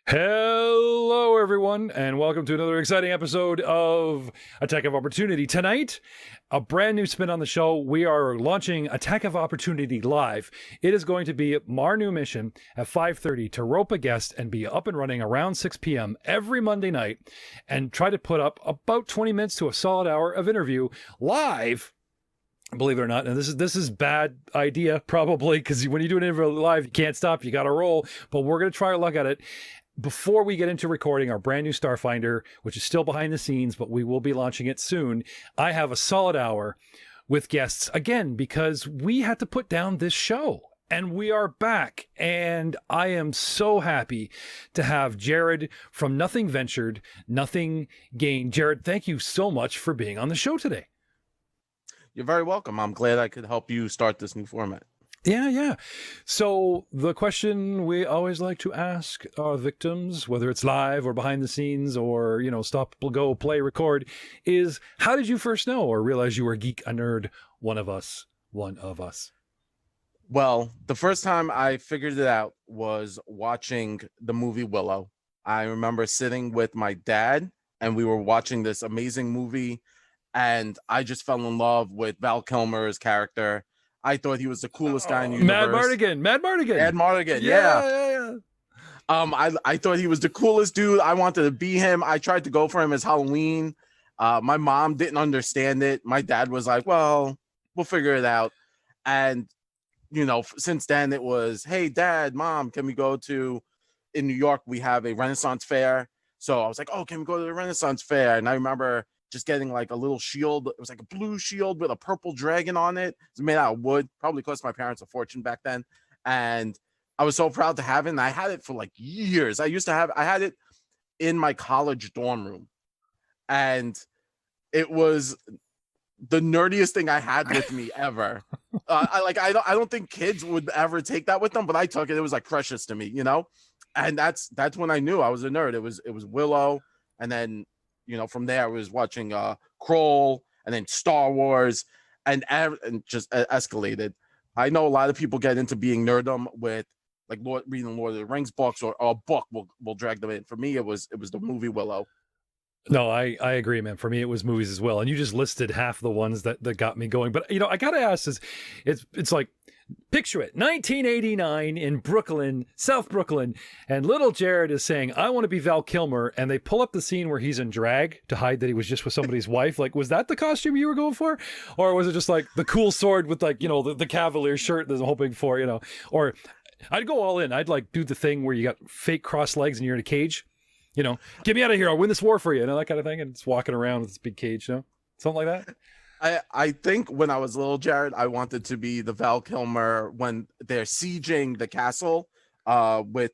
Hello, everyone, and welcome to another exciting episode of Attack of Opportunity. Tonight, a brand new spin on the show. We are launching Attack of Opportunity Live. It is going to be our new mission at 5:30 to rope a guest and be up and running around 6 p.m. every Monday night and try to put up about 20 minutes to a solid hour of interview live. Believe it or not, and this is bad idea probably, because when you do an interview live, you can't stop, you got to roll. But we're going to try our luck at it. Before we get into recording our brand new Starfinder, which is still behind the scenes, but we will be launching it soon, I have a solid hour with guests again, because we had to put down this show and we are back. And I am so happy to have Jared from Nothing Ventured, Nothing Gained. Jared, thank you so much for being on the show today. You're very welcome. I'm glad I could help you start this new format. Yeah. So the question we always like to ask our victims, whether it's live or behind the scenes or, stop, go, play, record, is how did you first know or realize you were a geek, a nerd, one of us? Well, the first time I figured it out was watching the movie Willow. I remember sitting with my dad and we were watching this amazing movie, and I just fell in love with Val Kilmer's character. I thought he was the coolest guy in the universe. Mad Mardigan. Yeah. I thought he was the coolest dude. I wanted to be him. I tried to go for him as Halloween. My mom didn't understand it. My dad was like, well, we'll figure it out. And, since then it was, hey, Dad, Mom, can we go to, in New York, we have a Renaissance fair. So I was like, oh, can we go to the Renaissance fair? And I remember just getting like a little shield. It was like a blue shield with a purple dragon on it. It was made out of wood. Probably cost my parents a fortune back then. And I was so proud to have it. And I had it for like years. I had it in my college dorm room. And it was the nerdiest thing I had with me ever. I don't think kids would ever take that with them, but I took it. It was like precious to me, And that's when I knew I was a nerd. It was Willow. And then from there, I was watching Kroll and then Star Wars and just escalated. I know a lot of people get into being nerdum with like reading Lord of the Rings books or a book will drag them in. For me, it was the movie Willow. No, I agree, man. For me, it was movies as well. And you just listed half the ones that got me going. But, I got to ask this. It's like, picture it, 1989 in Brooklyn, South Brooklyn, and little Jared is saying, I want to be Val Kilmer, and they pull up the scene where he's in drag to hide that he was just with somebody's wife. Like, was that the costume you were going for? Or was it just like the cool sword with like, the Cavalier shirt that I'm hoping for, Or I'd go all in. I'd like do the thing where you got fake cross legs and you're in a cage. Get me out of here. I'll win this war for you. That kind of thing. And it's walking around with this big cage, something like that. I think when I was little, Jared, I wanted to be the Val Kilmer when they're sieging the castle with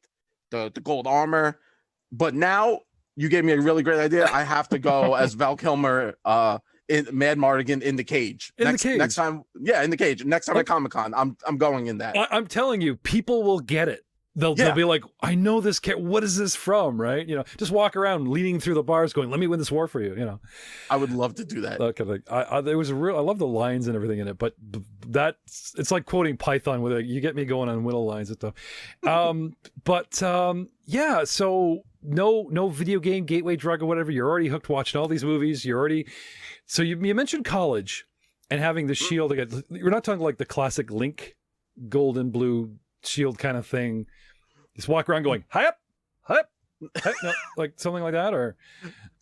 the gold armor. But now you gave me a really great idea. I have to go as Val Kilmer in Mad Mardigan in the cage. Next time. Yeah, in the cage. Next time at Comic-Con, I'm going in that. I'm telling you, people will get it. They'll be like, I know this cat. What is this from? Right? Just walk around leaning through the bars going, let me win this war for you. I would love to do that. That kind of thing. There was I love the lines and everything in it, but it's like quoting Python with you get me going on Whittle lines and stuff. Yeah. So no video game gateway drug or whatever. You're already hooked watching all these movies. So you mentioned college and having the shield. We're not talking like the classic Link gold and blue shield kind of thing. Just walk around going, hi up. No, like something like that, or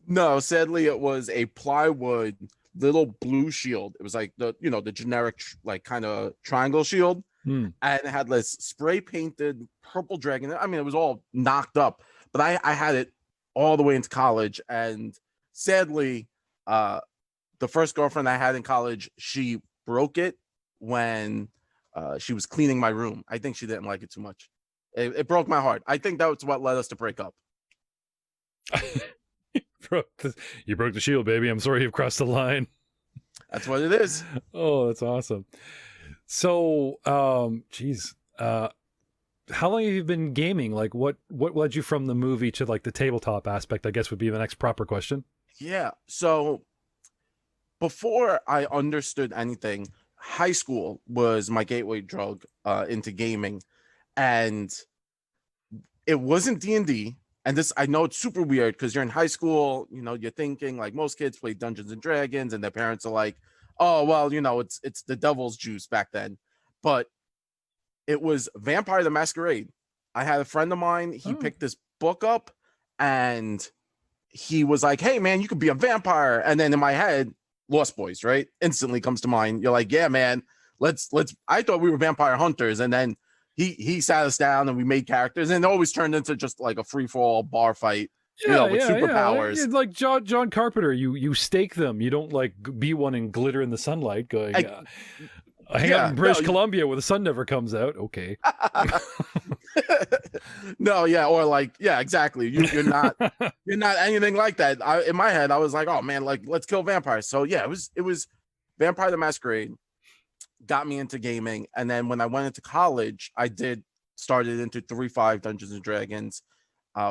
no, sadly it was a plywood little blue shield. It was like the generic like kind of triangle shield, and it had this spray painted purple dragon. I mean, it was all knocked up, but I had it all the way into college, and sadly the first girlfriend I had in college, she broke it when she was cleaning my room. I think she didn't like it too much. It broke my heart. I think that's what led us to break up. You broke the shield, baby. I'm sorry you've crossed the line. That's what it is. Oh, that's awesome. So, how long have you been gaming? Like, what led you from the movie to like the tabletop aspect, I guess would be the next proper question. Yeah. So before I understood anything, high school was my gateway drug into gaming, and it wasn't D&D And this, I know it's super weird because you're in high school, you know, you're thinking like most kids play Dungeons and Dragons and their parents are like, oh, well, you know, it's the devil's juice back then. But it was Vampire the Masquerade. I had a friend of mine, he picked this book up and he was like, hey man, you could be a vampire. And then in my head, Lost Boys, right? Instantly comes to mind. You're like, yeah, man, let's I thought we were vampire hunters. And then he sat us down and we made characters, and it always turned into just like a free-for-all bar fight, you know, with superpowers. Yeah. Like John Carpenter, you stake them. You don't like be one and glitter in the sunlight going, I hang out in British Columbia where the sun never comes out. Okay. No, yeah, or like, yeah, exactly. You're not anything like that. In my head, I was like, oh man, like let's kill vampires. So yeah, it was Vampire the Masquerade got me into gaming, and then when I went into college, I started into 3.5 Dungeons and Dragons,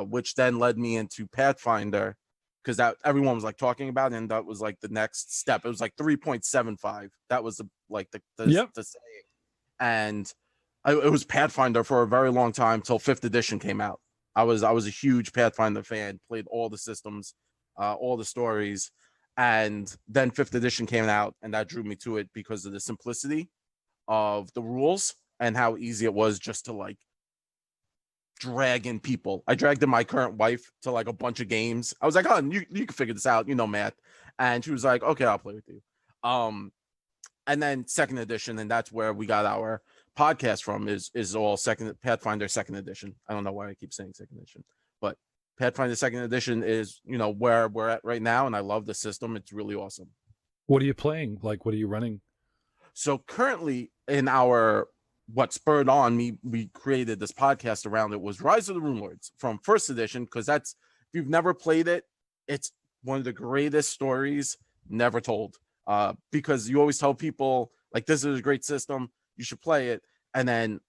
which then led me into Pathfinder, because that everyone was like talking about, and that was like the next step. It was like 3.75. That was the saying, and it was Pathfinder for a very long time till 5th edition came out. I was a huge Pathfinder fan, played all the systems, all the stories, and then 5th edition came out, and that drew me to it because of the simplicity of the rules and how easy it was just to like drag in people. I dragged in my current wife to like a bunch of games. I was like, oh, you can figure this out, you know, math. And she was like, okay, I'll play with you. And then 2nd edition, and that's where we got our podcast from, is all Pathfinder 2nd edition. I don't know why I keep saying 2nd edition, but Pathfinder 2nd edition is, you know, where we're at right now, and I love the system. It's really awesome. What are you playing? Like, what are you running? So currently in our, what spurred on me, we created this podcast around it, was Rise of the Runelords from 1st edition, because that's, if you've never played it, it's one of the greatest stories never told. Because you always tell people, like, this is a great system, you should play it. And then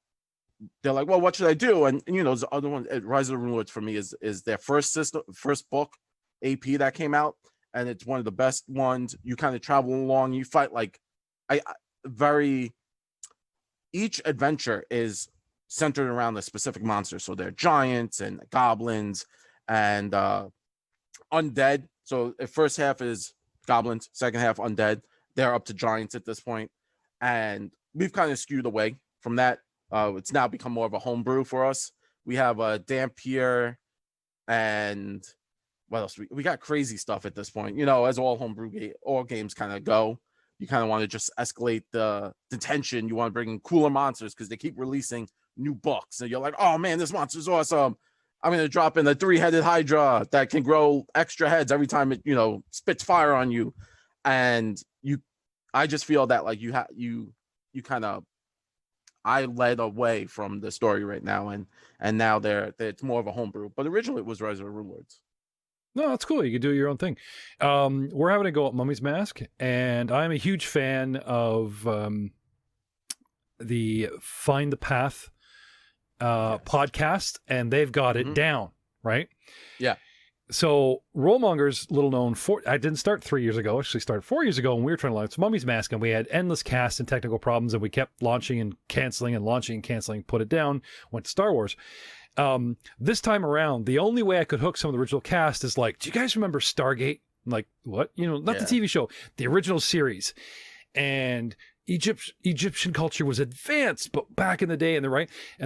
they're like, well, what should I do? And you know, the other one, Rise of the Runelords for me is their first book, AP, that came out. And it's one of the best ones. You kind of travel along, you fight like, each adventure is centered around a specific monster. So they're giants and goblins and undead. So the first half is goblins, second half undead. They're up to giants at this point. And we've kind of skewed away from that. It's now become more of a homebrew for us. We have a Dampier, and what else? We got crazy stuff at this point. You know, as all homebrew all games kind of go. You kind of want to just escalate the tension. You want to bring in cooler monsters because they keep releasing new books. So you're like, oh man, this monster's awesome. I'm going to drop in a 3-headed Hydra that can grow extra heads every time it, you know, spits fire on you. And I just feel that like you kind of, I led away from the story right now. And now it's more of a homebrew, but originally it was Rise of the Runelords. No, that's cool. You can do your own thing. We're having a go at Mummy's Mask, and I'm a huge fan of the Find the Path podcast, and they've got it down, right? Yeah. So Mongers, little known, I didn't start 3 years ago. Actually started 4 years ago, and we were trying to launch Mummy's Mask, and we had endless casts and technical problems, and we kept launching and canceling and launching and canceling. Put it down. Went to Star Wars. This time around, the only way I could hook some of the original cast is like, do you guys remember Stargate? I'm like, what? You know, not the TV show, the original series. And Egyptian culture was advanced, but back in the day, and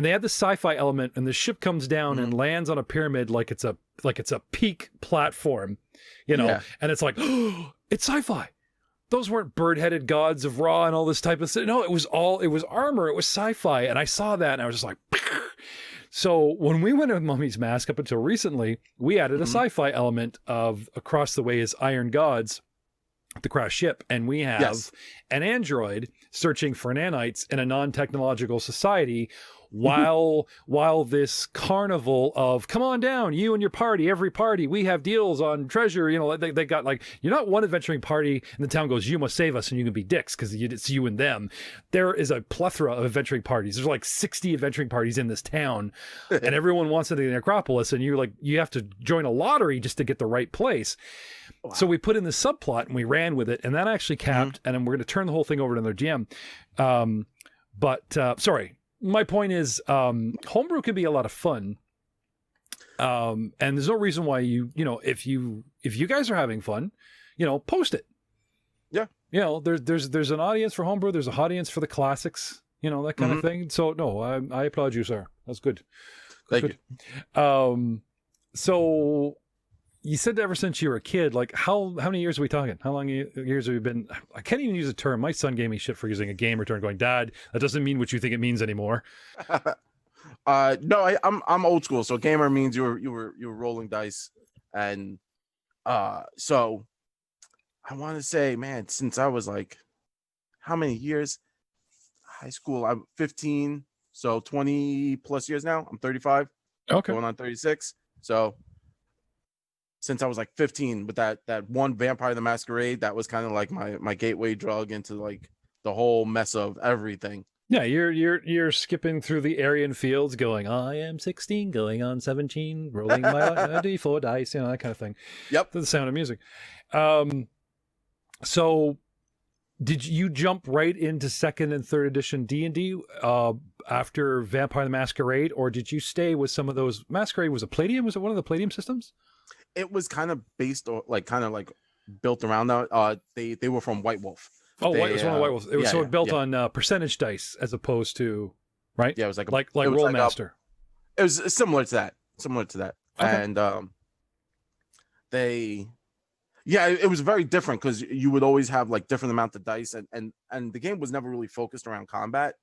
they had the sci-fi element, and the ship comes down and lands on a pyramid like it's a peak platform, you know, and it's like, oh, it's sci-fi. Those weren't bird-headed gods of Ra and all this type of stuff. No, it was armor, it was sci-fi, and I saw that and I was just like, so when we went with Mummy's Mask up until recently, we added a sci-fi element of across the way is Iron Gods, the crashed ship, and we have an android searching for nanites in a non-technological society while this carnival of, come on down, you and your party, every party, we have deals on treasure, you know, they got like, you're not one adventuring party and the town goes, you must save us, and you can be dicks because it's you and them. There is a plethora of adventuring parties. There's like 60 adventuring parties in this town, and everyone wants it in the Acropolis, and you have to join a lottery just to get the right place. Wow. So we put in this subplot and we ran with it, and that actually capped, and then we're going to turn the whole thing over to their GM. Sorry. My point is, homebrew can be a lot of fun. And there's no reason why if you guys are having fun, post it. Yeah. There's an audience for homebrew. There's an audience for the classics, that kind of thing. So no, I applaud you, sir. That's good. Thank you. So you said ever since you were a kid, like how many years are we talking? How long years have you been? I can't even use a term. My son gave me shit for using a gamer term, going, Dad, that doesn't mean what you think it means anymore. No, I'm old school. So gamer means you were rolling dice, and so I want to say, man, since I was like, how many years? High school. I'm 15, so 20 plus years now. I'm 35. Okay. Going on 36. So since I was like 15, with that one Vampire the Masquerade, that was kind of like my gateway drug into like the whole mess of everything. Yeah, you're skipping through the Aryan fields, going, I am 16, going on 17, rolling my D4 dice, that kind of thing. Yep. To the sound of music. So did you jump right into second and third edition D&D after Vampire the Masquerade, or did you stay with some of those? Masquerade was a Palladium? Was it one of the Palladium systems? It was kind of based on kind of built around that. They were from White Wolf. Oh, it was one of the White Wolves. It was built on percentage dice as opposed to, right? Yeah, it was like Rollmaster. It was similar to that. Okay. And it was very different because you would always have like different amount of dice, and the game was never really focused around combat.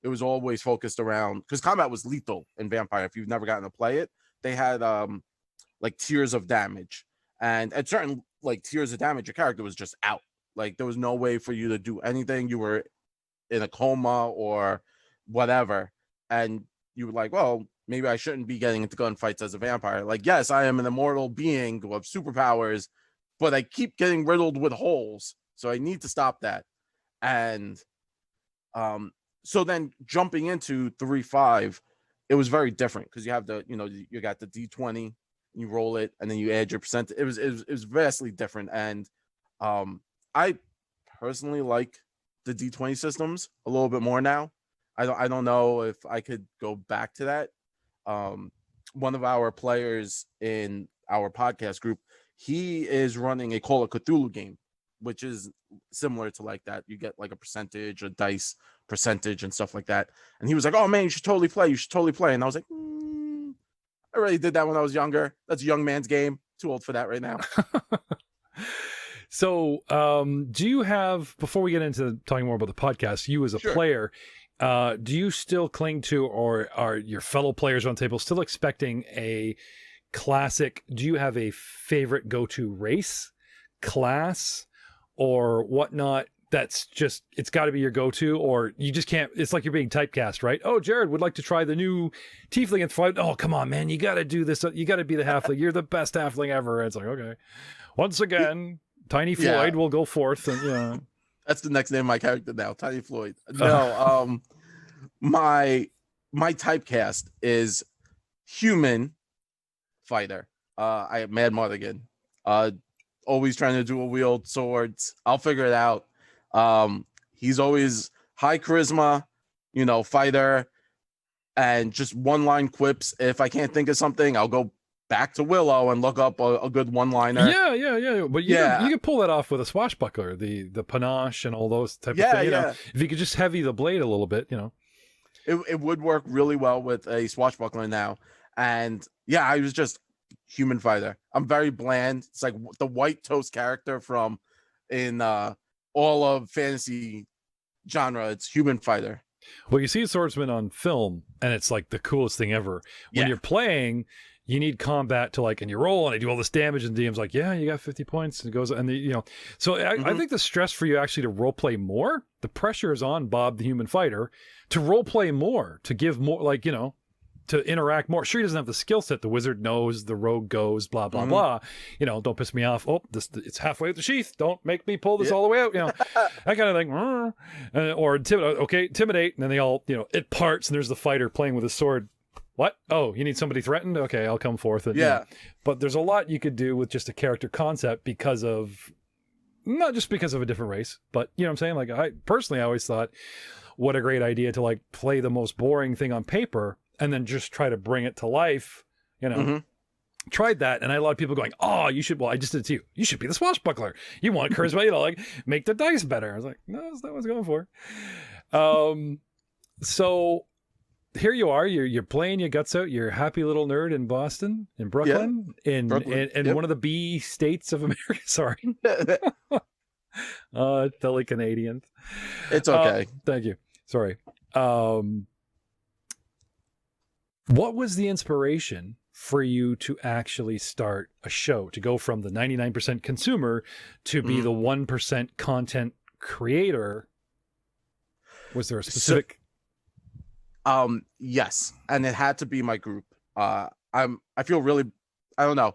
It was always focused around, because combat was lethal in Vampire. If you've never gotten to play it, they had like tiers of damage, and at certain like tiers of damage, your character was just out. Like there was no way for you to do anything. You were in a coma or whatever, and you were like, well, maybe I shouldn't be getting into gunfights as a vampire. Like, yes, I am an immortal being who have superpowers, but I keep getting riddled with holes, so I need to stop that. And so then jumping into 3.5, it was very different because you have you got the D20, you roll it, and then you add your percent. It was vastly different, and I personally like the D20 systems a little bit more now. I don't know if I could go back to that. One of our players in our podcast group, he is running a Call of Cthulhu game, which is similar to like that. You get like a percentage, a dice percentage, and stuff like that. And he was like, "Oh man, you should totally play. You should totally play." And I was like, "I already did that when I was younger. That's a young man's game. Too old for that right now." So, do you have, before we get into talking more about the podcast, you as a player, do you still cling to, or are your fellow players on the table still expecting a classic? Do you have a favorite go-to race, class, or whatnot? That's just, it's got to be your go-to, or you just can't, it's like you're being typecast, right? Oh, Jared would like to try the new tiefling and fight. Oh, come on, man. You got to do this. You got to be the halfling. You're the best halfling ever. And it's like, okay. Once again, Tiny Floyd will go forth, and that's the next name of my character now, Tiny Floyd. No, my typecast is human fighter. I am Mad Mardigan. Always trying to dual wield swords. I'll figure it out. He's always high charisma, fighter, and just one-line quips. If I can't think of something, I'll go back to Willow and look up a good one-liner. Yeah. But you can pull that off with a swashbuckler, the panache and all those type of things. If you could just heavy the blade a little bit, it would work really well with a swashbuckler now. And I was just human fighter. I'm very bland. It's like the white toast character from in all of fantasy genre. It's human fighter. Well, you see a swordsman on film, and it's like the coolest thing ever. When you're playing, you need combat to and you roll and I do all this damage, and DM's like, yeah, you got 50 points, and it goes, and so I think the stress for you actually to role play more, the pressure is on Bob the human fighter to role play more, to give more, to interact more. Sure, he doesn't have the skill set. The wizard knows, the rogue goes, blah blah blah. Don't piss me off. Oh, it's halfway out the sheath. Don't make me pull this all the way out. That kind of thing. Or intimidate. Okay, intimidate, and then they all, it parts, and there's the fighter playing with his sword. What? Oh, you need somebody threatened? Okay, I'll come forth. And, but there's a lot you could do with just a character concept because of, not just because of a different race, but you know what I'm saying? Like, I personally always thought, what a great idea to play the most boring thing on paper and then just try to bring it to life, tried that, and I had a lot of people going, "Oh, you should." Well, I just did it to you. You should be the swashbuckler. You want charisma, like make the dice better. I was like, no, that's not what I was going for. So here you are. You're playing your guts out. You're a happy little nerd in Boston, in Brooklyn, in Yep. one of the B states of America. Sorry, Philly Canadians. It's okay. Thank you. Sorry. What was the inspiration for you to actually start a show, to go from the 99% consumer to be the 1% content creator? Was there a specific? Yes, and it had to be my group. I feel really, I don't know.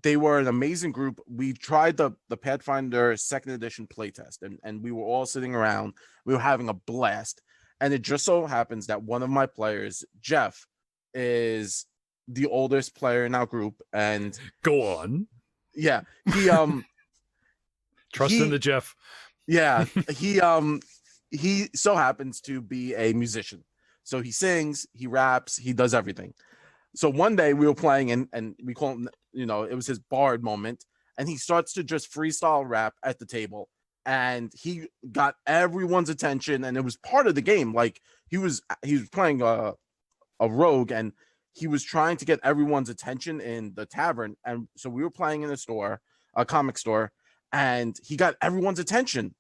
They were an amazing group. We tried the Pathfinder second edition playtest, and we were all sitting around. We were having a blast. And it just so happens that one of my players, Jeff, is the oldest player in our group. And go on. Yeah. He trust in the Jeff. Yeah. He so happens to be a musician. So he sings, he raps, he does everything. So one day we were playing and we call him, it was his bard moment. And he starts to just freestyle rap at the table. And he got everyone's attention. And it was part of the game. Like he was playing a rogue, and he was trying to get everyone's attention in the tavern. And so we were playing in a comic store, and he got everyone's attention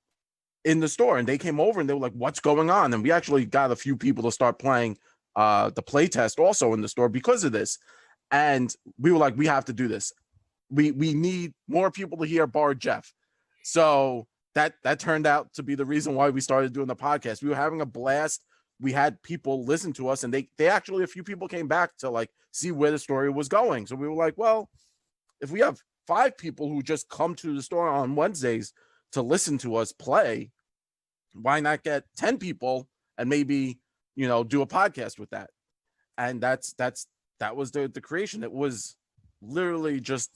in the store, and they came over and they were like, what's going on? And we actually got a few people to start playing the play test also in the store because of this. And we were like, we have to do this. We need more people to hear Bard Jeff. So that turned out to be the reason why we started doing the podcast. We were having a blast. We had people listen to us, and they actually, a few people came back to like see where the story was going. So we were like, well, if we have 5 people who just come to the store on Wednesdays to listen to us play, why not get 10 people and maybe, do a podcast with that? And that was the creation. It was literally just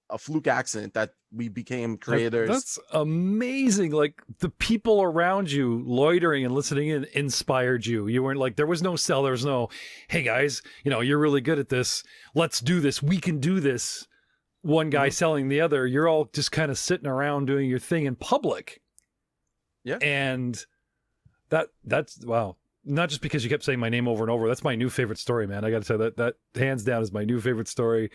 a fluke accident that we became creators. That's amazing. Like the people around you loitering and listening in inspired you. You weren't like, there was no sell. There was no, hey guys, you're really good at this. Let's do this. We can do this. One guy selling the other. You're all just kind of sitting around doing your thing in public. Yeah. And that's wow. Not just because you kept saying my name over and over. That's my new favorite story, man. I got to say that hands down is my new favorite story.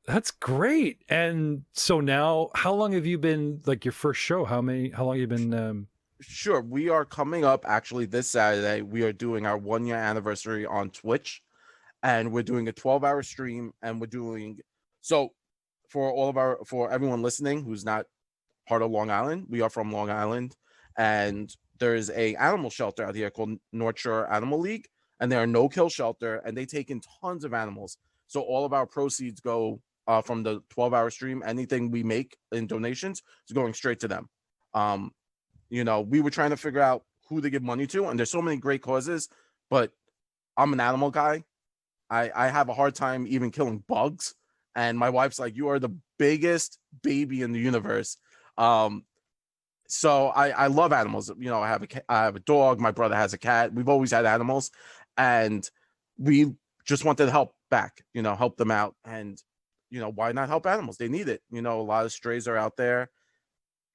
That's great. And so now, how long have you been, like, your first show? How long have you been? Sure. We are coming up actually this Saturday. We are doing our 1-year anniversary on Twitch, and we're doing a 12-hour stream, and we're doing, so for everyone listening who's not part of Long Island, we are from Long Island, and there's a animal shelter out here called North Shore Animal League, and they're a no-kill shelter, and they take in tons of animals. So all of our proceeds go from the 12-hour stream. Anything we make in donations is going straight to them. We were trying to figure out who to give money to, and there's so many great causes, but I'm an animal guy. I have a hard time even killing bugs, and my wife's like, you are the biggest baby in the universe. So I love animals. I have a dog. My brother has a cat. We've always had animals, and we just wanted to help back, help them out. And, why not help animals? They need it. A lot of strays are out there,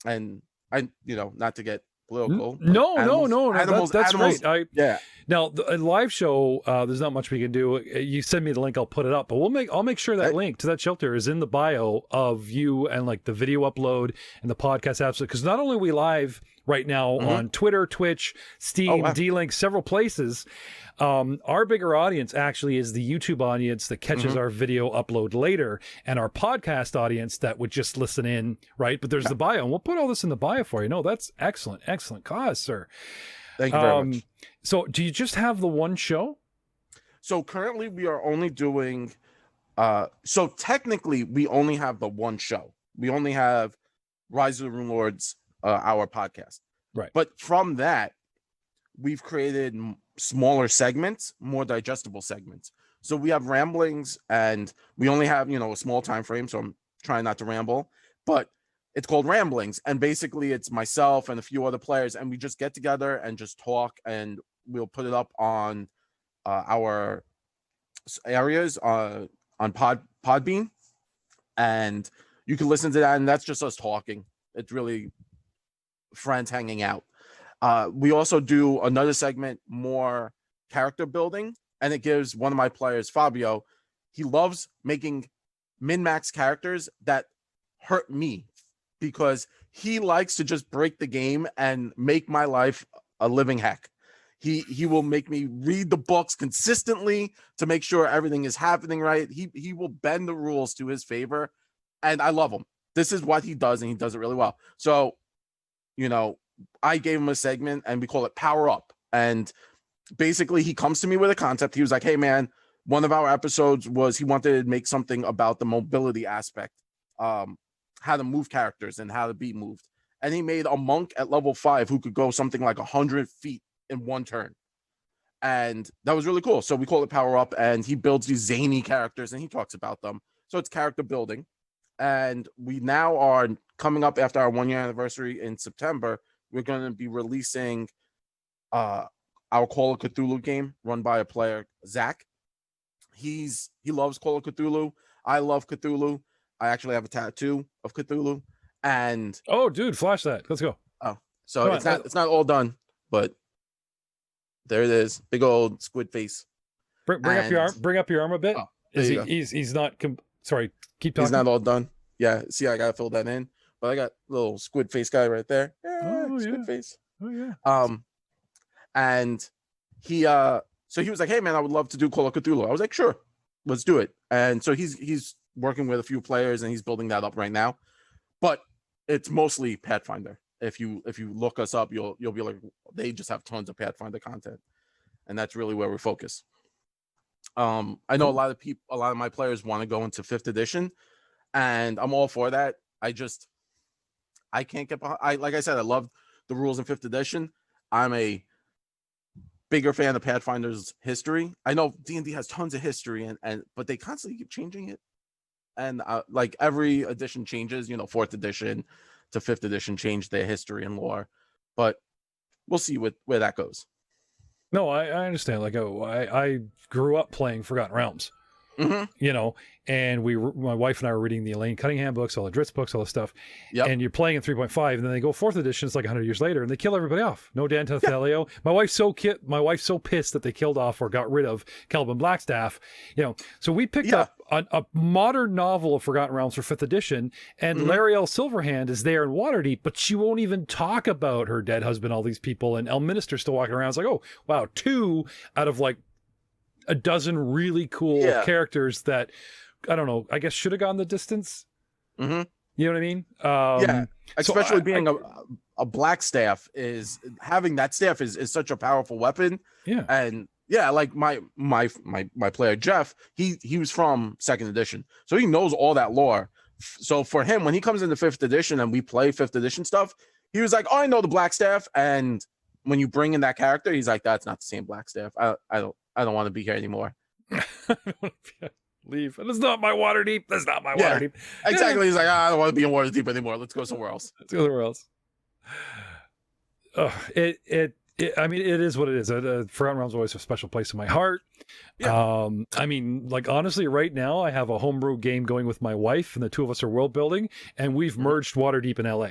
and not to get political. No. Animals, that's great. Yeah. Now, a live show, there's not much we can do. You send me the link, I'll put it up. But I'll make sure that link to that shelter is in the bio of you, and like the video upload and the podcast apps. Because not only are we live right now on Twitter, Twitch, Steam, D-Link, several places. Our bigger audience actually is the YouTube audience that catches our video upload later, and our podcast audience that would just listen in, right? But there's the bio, and we'll put all this in the bio for you. No, that's excellent cause, sir. Thank you very much. So do you just have the one show? So currently we are only doing, so technically we only have the one show. We only have Rise of the Rune Lords, our podcast. Right. But from that, we've created smaller segments, more digestible segments. So we have ramblings, and we only have, a small time frame. So I'm trying not to ramble, but it's called Ramblings. And basically it's myself and a few other players, and we just get together and just talk, and we'll put it up on our areas on on Podbean, and you can listen to that, and that's just us talking. It's really friends hanging out. We also do another segment, more character building, and it gives one of my players, Fabio, he loves making min-max characters that hurt me because he likes to just break the game and make my life a living heck. He will make me read the books consistently to make sure everything is happening right. He will bend the rules to his favor, and I love him. This is what he does, and he does it really well. So, I gave him a segment, and we call it Power Up. And basically, he comes to me with a concept. He was like, hey, man, one of our episodes was he wanted to make something about the mobility aspect, how to move characters and how to be moved. And he made a monk at level 5 who could go something like 100 feet in one turn. And that was really cool. So we call it Power Up, and he builds these zany characters, and he talks about them. So it's character building. And we now are coming up after our 1-year anniversary in September. We're going to be releasing our Call of Cthulhu game run by a player, Zach. He loves Call of Cthulhu. I love Cthulhu. I actually have a tattoo of Cthulhu. And oh, dude, flash that. Let's go. Oh, so it's not all done, but there it is. Big old squid face. Bring up your arm. Bring up your arm a bit. Oh, he's not. Sorry, keep talking. He's not all done. Yeah, see, I gotta fill that in, but I got little squid face guy right there. Yeah, squid face. Oh yeah. And he so he was like, hey man, I would love to do Call of Cthulhu. I was like, sure, let's do it. And so he's working with a few players, and he's building that up right now. But it's mostly Pathfinder. If you look us up, you'll be like, they just have tons of Pathfinder content, and that's really where we focus. I know a lot of my players want to go into 5th edition, and I'm all for that. I can't get behind. Like I said, I love the rules in 5th edition. I'm a bigger fan of Pathfinder's history. I know D&D has tons of history, but they constantly keep changing it. And like every edition changes, 4th edition to 5th edition changed their history and lore, but we'll see where that goes. No, I understand. Like, I grew up playing Forgotten Realms, and my wife and I were reading the Elaine Cunningham books, all the Dritz books, all the stuff. Yep. And you're playing in 3.5, and then they go 4th edition. It's like 100 years later, and they kill everybody off. No Dan Tathalio. Yeah. My wife's so pissed that they killed off or got rid of Caliban Blackstaff. So we picked up a modern novel of Forgotten Realms for 5th edition, and Lariel Silverhand is there in Waterdeep, but she won't even talk about her dead husband, all these people, and Elminister's still walking around. It's like, oh wow, 2 out of like a dozen really cool characters that I don't know, I guess should have gone the distance. You know what I mean? Especially being a black staff, is having that staff is such a powerful weapon. Yeah. And like my player Jeff, he was from 2nd edition, so he knows all that lore. So for him, when he comes into 5th edition and we play 5th edition stuff, he was like, oh, I know the black staff. And when you bring in that character, he's like, that's not the same black staff. I don't want to be here anymore. Leave. That's not my Waterdeep. That's not my Waterdeep. Exactly. He's like, I don't want to be in Waterdeep anymore. Let's go somewhere else. I mean, it is what it is. Forgotten Realms always a special place in my heart. Yeah. I mean, like, honestly, right now I have a homebrew game going with my wife, and the two of us are world building, and we've merged Waterdeep in LA.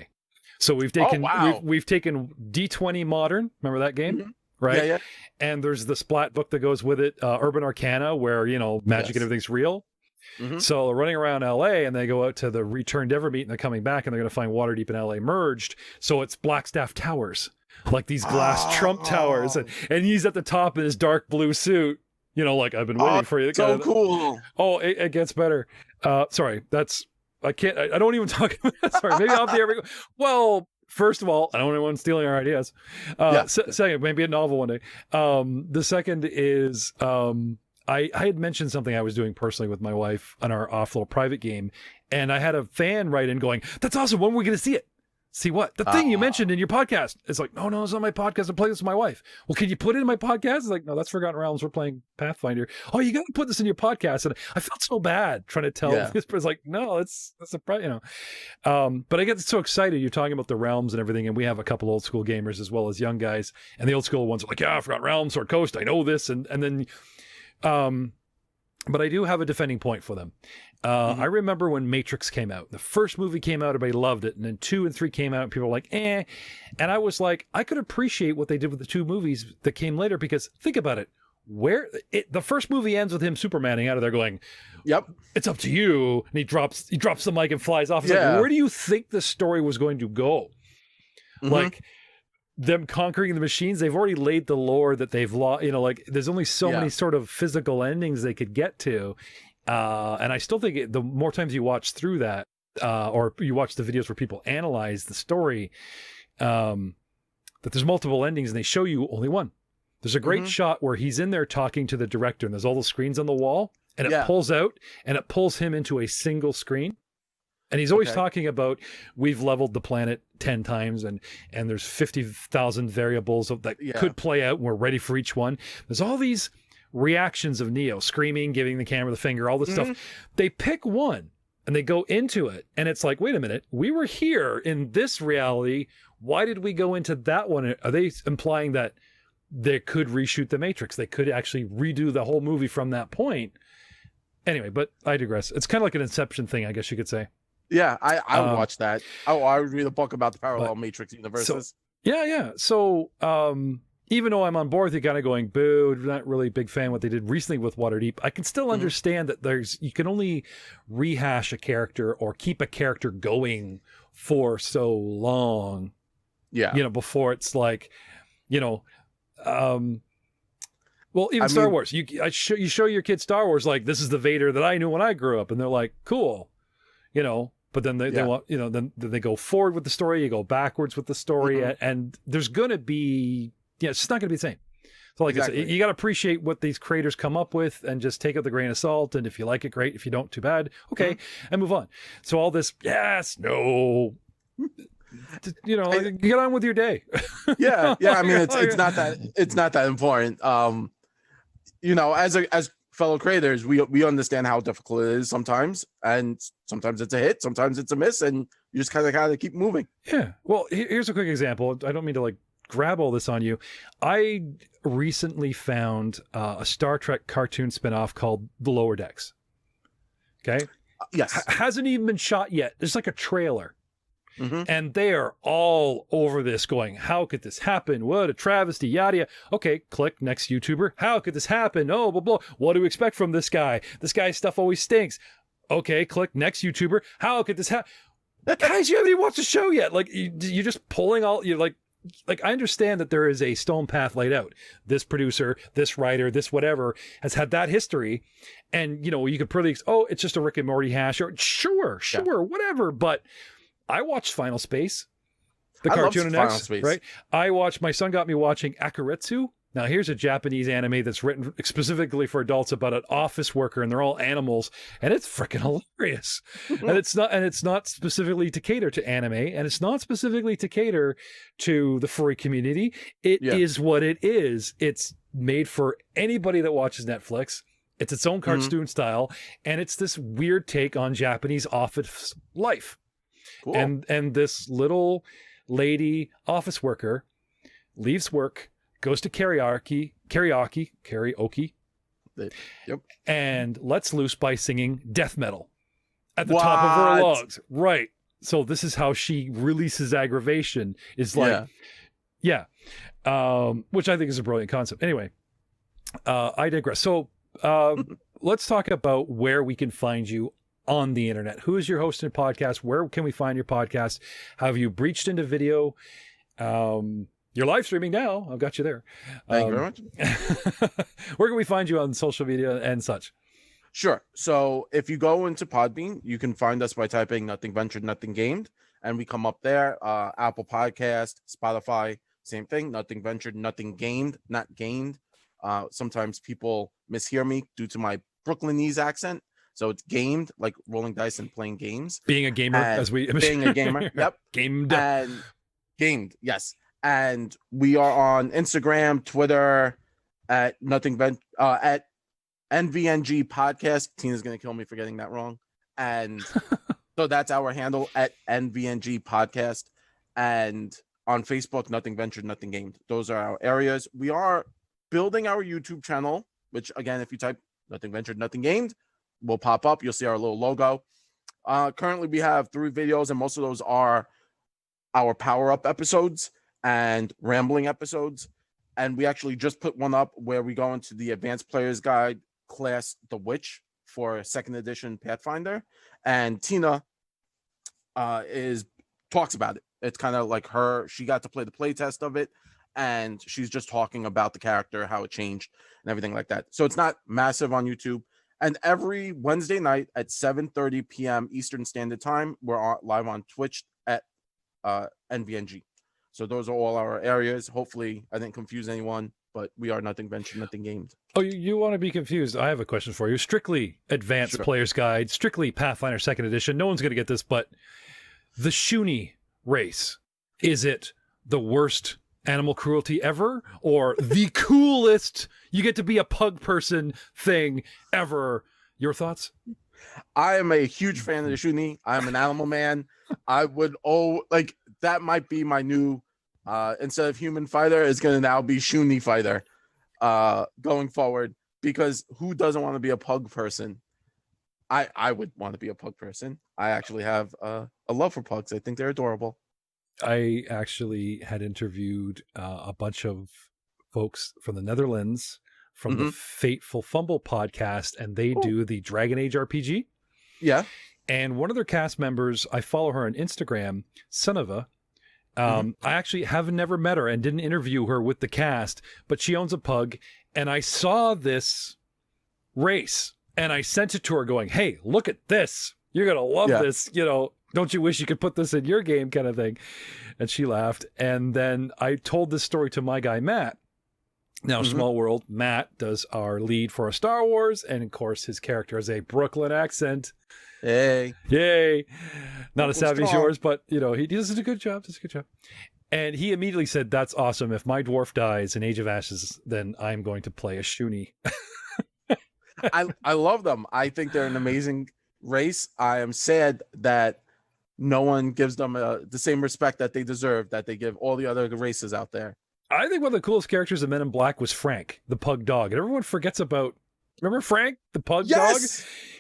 So we've taken we've taken D20 Modern. Remember that game? Right? Yeah. And there's the splat book that goes with it, Urban Arcana, where, magic and everything's real. So they're running around LA, and they go out to the Returned Evermeet, and they're coming back, and they're going to find Waterdeep and LA merged. So it's Blackstaff Towers, like these glass Trump towers. And he's at the top in his dark blue suit, like, I've been waiting for you. So cool. Oh, it gets better. Sorry, I don't even talk about that. Sorry, maybe off the air. Well, first of all, I don't want anyone stealing our ideas. Second, maybe a novel one day. The second is I had mentioned something I was doing personally with my wife on our off little private game, and I had a fan write in going, "That's awesome. When are we going to see it?" See what? The thing you mentioned in your podcast. It's like, no, it's not my podcast. I'm playing this with my wife. Well, can you put it in my podcast? It's like, no, that's Forgotten Realms. We're playing Pathfinder. Oh, you got to put this in your podcast. And I felt so bad trying to tell this person, like, no, that's a but I get so excited. You're talking about the realms and everything. And we have a couple old school gamers as well as young guys. And the old school ones are like, yeah, Forgotten Realms, Sword Coast. I know this. And then But I do have a defending point for them. I remember when Matrix came out. The first movie came out, everybody loved it. And then 2 and 3 came out, and people were like, eh. And I was like, I could appreciate what they did with the 2 movies that came later, because think about it. The first movie ends with him Supermaning out of there going, Yep. It's up to you. And he drops the mic and flies off. It's like, where do you think the story was going to go? Like, them conquering the machines, they've already laid the lore that they've lost. You know, like, there's only so many sort of physical endings they could get to. And I still think the more times you watch through that, or you watch the videos where people analyze the story, that there's multiple endings and they show you only one. There's a great shot where he's in there talking to the director, and there's all the screens on the wall, and it pulls out and it pulls him into a single screen. And he's always talking about, we've leveled the planet 10 times and there's 50,000 variables that could play out, and we're ready for each one. There's all these reactions of Neo, screaming, giving the camera the finger, all this stuff. They pick one and they go into it. And it's like, wait a minute, we were here in this reality. Why did we go into that one? Are they implying that they could reshoot the Matrix? They could actually redo the whole movie from that point. Anyway, but I digress. It's kind of like an Inception thing, I guess you could say. Yeah, I would watch that. I would read a book about the parallel Matrix universes. So even though I'm on board with you kind of going, boo, not really a big fan what they did recently with Waterdeep, I can still understand that you can only rehash a character or keep a character going for so long. Yeah. You know, before it's like, you know, well, even Star Wars, you show your kids Star Wars, like, this is the Vader that I knew when I grew up, and they're like, cool, you know. But then they want, you know, then they go forward with the story, you go backwards with the story, and there's going to be, it's just not going to be the same. So like you got to appreciate what these creators come up with and just take it with a grain of salt. And if you like it, great. If you don't, too bad. Okay, and move on. So all this, yes, no, you know, like, get on with your day. Yeah. I mean, it's not that important. You know, as fellow creators, we understand how difficult it is sometimes, and sometimes it's a hit, sometimes it's a miss, and you just kind of gotta keep moving. Yeah. Well, here's a quick example. I don't mean to like grab all this on you. I recently found a Star Trek cartoon spinoff called The Lower Decks. Okay. Yes. Hasn't even been shot yet. There's like a trailer. And they are all over this going, how could this happen? What a travesty, yada, yada. Okay, click, next YouTuber. How could this happen? Oh, blah, blah. What do we expect from this guy? This guy's stuff always stinks. Okay, click, next YouTuber. How could this happen? Guys, you haven't even watched the show yet. Like, you're just pulling all, you're like, I understand that there is a stone path laid out. This producer, this writer, this whatever has had that history. And, you know, you could pretty, it's just a Rick and Morty hash. Or sure, whatever. But I watched Final Space, the cartoon on X, right? My son got me watching Akuretsu. Now, here's a Japanese anime that's written specifically for adults about an office worker, and they're all animals, and it's freaking hilarious. And it's not specifically to cater to anime, and it's not specifically to cater to the furry community. It is what it is. It's made for anybody that watches Netflix. It's its own cartoon style, and it's this weird take on Japanese office life. Cool. And this little lady office worker leaves work, goes to karaoke, and lets loose by singing death metal at the top of her lungs. Right. So this is how she releases aggravation. Is like, which I think is a brilliant concept. Anyway, I digress. So let's talk about where we can find you on the internet. Who is your host and podcast? Where can we find your podcast? Have you breached into video? You're live streaming now. I've got you there. Thank you very much. Where can we find you on social media and such? Sure. So if you go into Podbean, you can find us by typing Nothing Ventured, Nothing Gamed, and we come up there. Apple Podcast, Spotify, same thing. Nothing Ventured, Nothing Gamed, not gained. Sometimes people mishear me due to my Brooklynese accent. So it's gamed, like rolling dice and playing games. Being a gamer, being a gamer. Yep. Gamed. And gamed, yes. And we are on Instagram, Twitter, at at NVNG Podcast. Tina's gonna kill me for getting that wrong. And so that's our handle, at NVNG Podcast. And on Facebook, Nothing Ventured, Nothing Gamed. Those are our areas. We are building our YouTube channel, which again, if you type Nothing ventured, nothing gained will pop up. You'll see our little logo. Currently, we have 3 videos, and most of those are our power-up episodes and rambling episodes. And we actually just put one up where we go into the Advanced Player's Guide class, The Witch, for 2nd edition Pathfinder. And Tina talks about it. It's kind of like she got to play the playtest of it, and she's just talking about the character, how it changed, and everything like that. So it's not massive on YouTube. And every Wednesday night at 7:30 p.m. Eastern Standard Time, we're live on Twitch at NVNG. So those are all our areas. Hopefully, I didn't confuse anyone, but we are Nothing Ventured, Nothing Gamed. Oh, you want to be confused? I have a question for you. Strictly Advanced Player's Guide, strictly Pathfinder 2nd edition. No one's going to get this, but the Shuni race, is it the worst animal cruelty ever, or the coolest you get to be a pug person thing ever? Your thoughts? I am a huge fan of the Shuni. I'm an animal man. I would that might be my new instead of human fighter, it's going to now be Shuni fighter going forward, because who doesn't want to be a pug person? I would want to be a pug person. I actually have a love for pugs. I think they're adorable. I actually had interviewed a bunch of folks from the Netherlands from the Fateful Fumble podcast, and they do the Dragon Age RPG. Yeah. And one of their cast members, I follow her on Instagram, Sunova. I actually have never met her and didn't interview her with the cast, but she owns a pug. And I saw this race and I sent it to her going, hey, look at this. You're going to love this. You know, don't you wish you could put this in your game, kind of thing? And she laughed. And then I told this story to my guy, Matt. Now, Small World, Matt does our lead for a Star Wars. And of course, his character has a Brooklyn accent. Hey. Yay. Not as savvy as yours, but, you know, he does a good job. And he immediately said, that's awesome. If my dwarf dies in Age of Ashes, then I'm going to play a Shuni. I love them. I think they're an amazing race. I am sad that no one gives them the same respect that they deserve, that they give all the other races out there. I think one of the coolest characters in Men in Black was Frank, the pug dog. And everyone forgets about, remember Frank, the pug dog?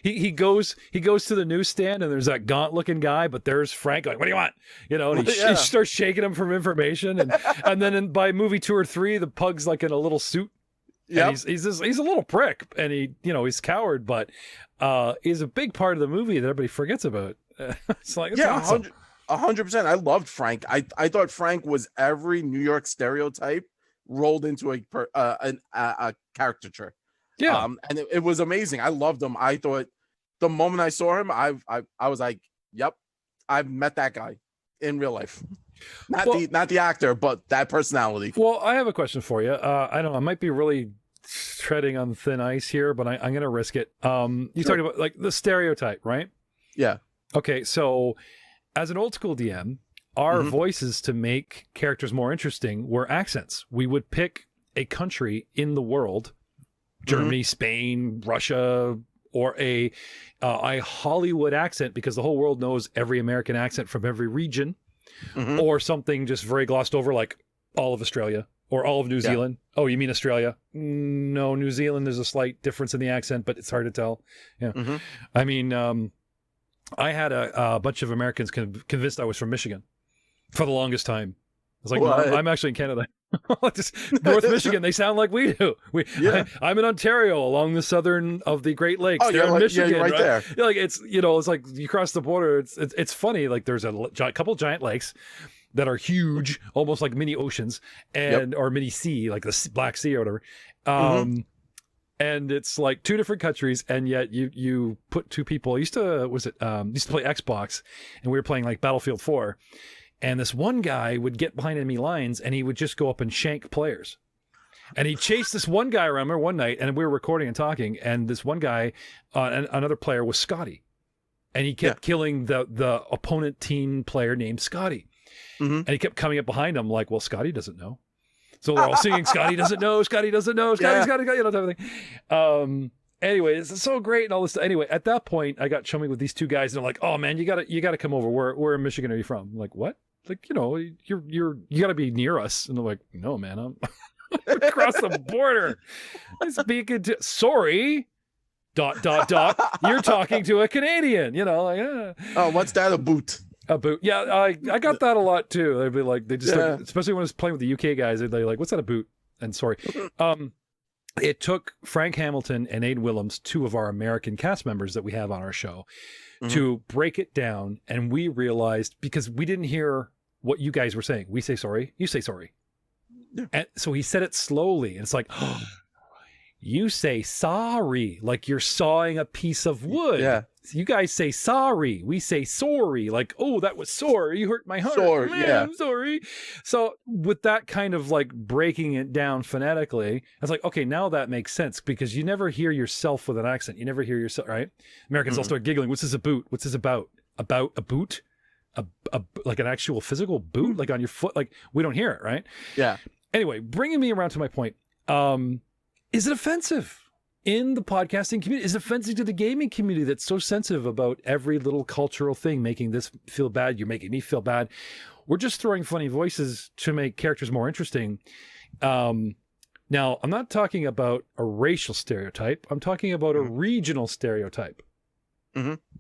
He goes to the newsstand and there's that gaunt looking guy, but there's Frank going, what do you want? You know, and he starts shaking him for information. And then by movie 2 or 3, the pug's like in a little suit. Yeah, he's a little prick, and he's a coward, but he's a big part of the movie that everybody forgets about. It's like, it's awesome. 100%. I loved Frank. I thought Frank was every New York stereotype rolled into a caricature. Yeah, and it was amazing. I loved him. I thought the moment I saw him, I was like, yep, I've met that guy in real life. Not the actor, but that personality. Well, I have a question for you. I don't know, I might be really treading on thin ice here, but I'm going to risk it. You talked about like the stereotype, right? Yeah. Okay, so as an old school DM, our voices to make characters more interesting were accents. We would pick a country in the world, Germany, Spain, Russia, or a Hollywood accent, because the whole world knows every American accent from every region. Or something just very glossed over, like all of Australia or all of New Zealand. Oh, you mean Australia? No, New Zealand, there's a slight difference in the accent, but it's hard to tell. Yeah. I mean, I had a bunch of Americans convinced I was from Michigan for the longest time. I was like, no, I'm actually in Canada. Just North Michigan, they sound like we do. I'm in Ontario, along the southern of the Great Lakes. Oh, you're Michigan, right there. Yeah, like it's like you cross the border. It's funny. Like there's a couple giant lakes that are huge, almost like mini oceans, and or mini sea, like the Black Sea or whatever. And it's like 2 different countries, and yet you put 2 people. Used to play Xbox, and we were playing like Battlefield 4. And this one guy would get behind enemy lines and he would just go up and shank players. And he chased this one guy around there one night, and we were recording and talking, and this one guy, another player, was Scotty. And he kept killing the opponent team player named Scotty. And he kept coming up behind him like, well, Scotty doesn't know. So they're all singing, Scotty doesn't know, Scotty doesn't know, Scotty's got to go, type of thing. Anyway, it's so great and all this stuff. Anyway, at that point, I got chummy with these 2 guys, and they're like, oh man, you gotta come over. Where in Michigan are you from? I'm like, what? Like, you got to be near us. And they're like, no, man, I'm across the border. I'm speaking to, sorry. You're talking to a Canadian, like, Oh, what's that? A boot. a boot. Yeah, I got that a lot too. They'd be like, especially when I was playing with the UK guys, they'd be like, what's that, a boot? And sorry. It took Frank Hamilton and Aid Willems, two of our American cast members that we have on our show, to break it down. And we realized, because we didn't hear what you guys were saying. We say sorry, you say sorry. Yeah. And so he said it slowly. And it's like, oh, you say sorry, like you're sawing a piece of wood. Yeah. You guys say sorry. We say sorry. Like, oh, that was sore. You hurt my heart. Sore, Man, yeah. I'm sorry. So with that kind of like breaking it down phonetically, I was like, okay, now that makes sense, because you never hear yourself with an accent. You never hear yourself, right? Americans all start giggling. What's this about? What's this about? About a boot? A like an actual physical boot, like on your foot? Like, we don't hear it, right? Yeah. Anyway, bringing me around to my point. Is it offensive in the podcasting community? Is it offensive to the gaming community that's so sensitive about every little cultural thing, making this feel bad? You're making me feel bad. We're just throwing funny voices to make characters more interesting. Now, I'm not talking about a racial stereotype. I'm talking about a regional stereotype,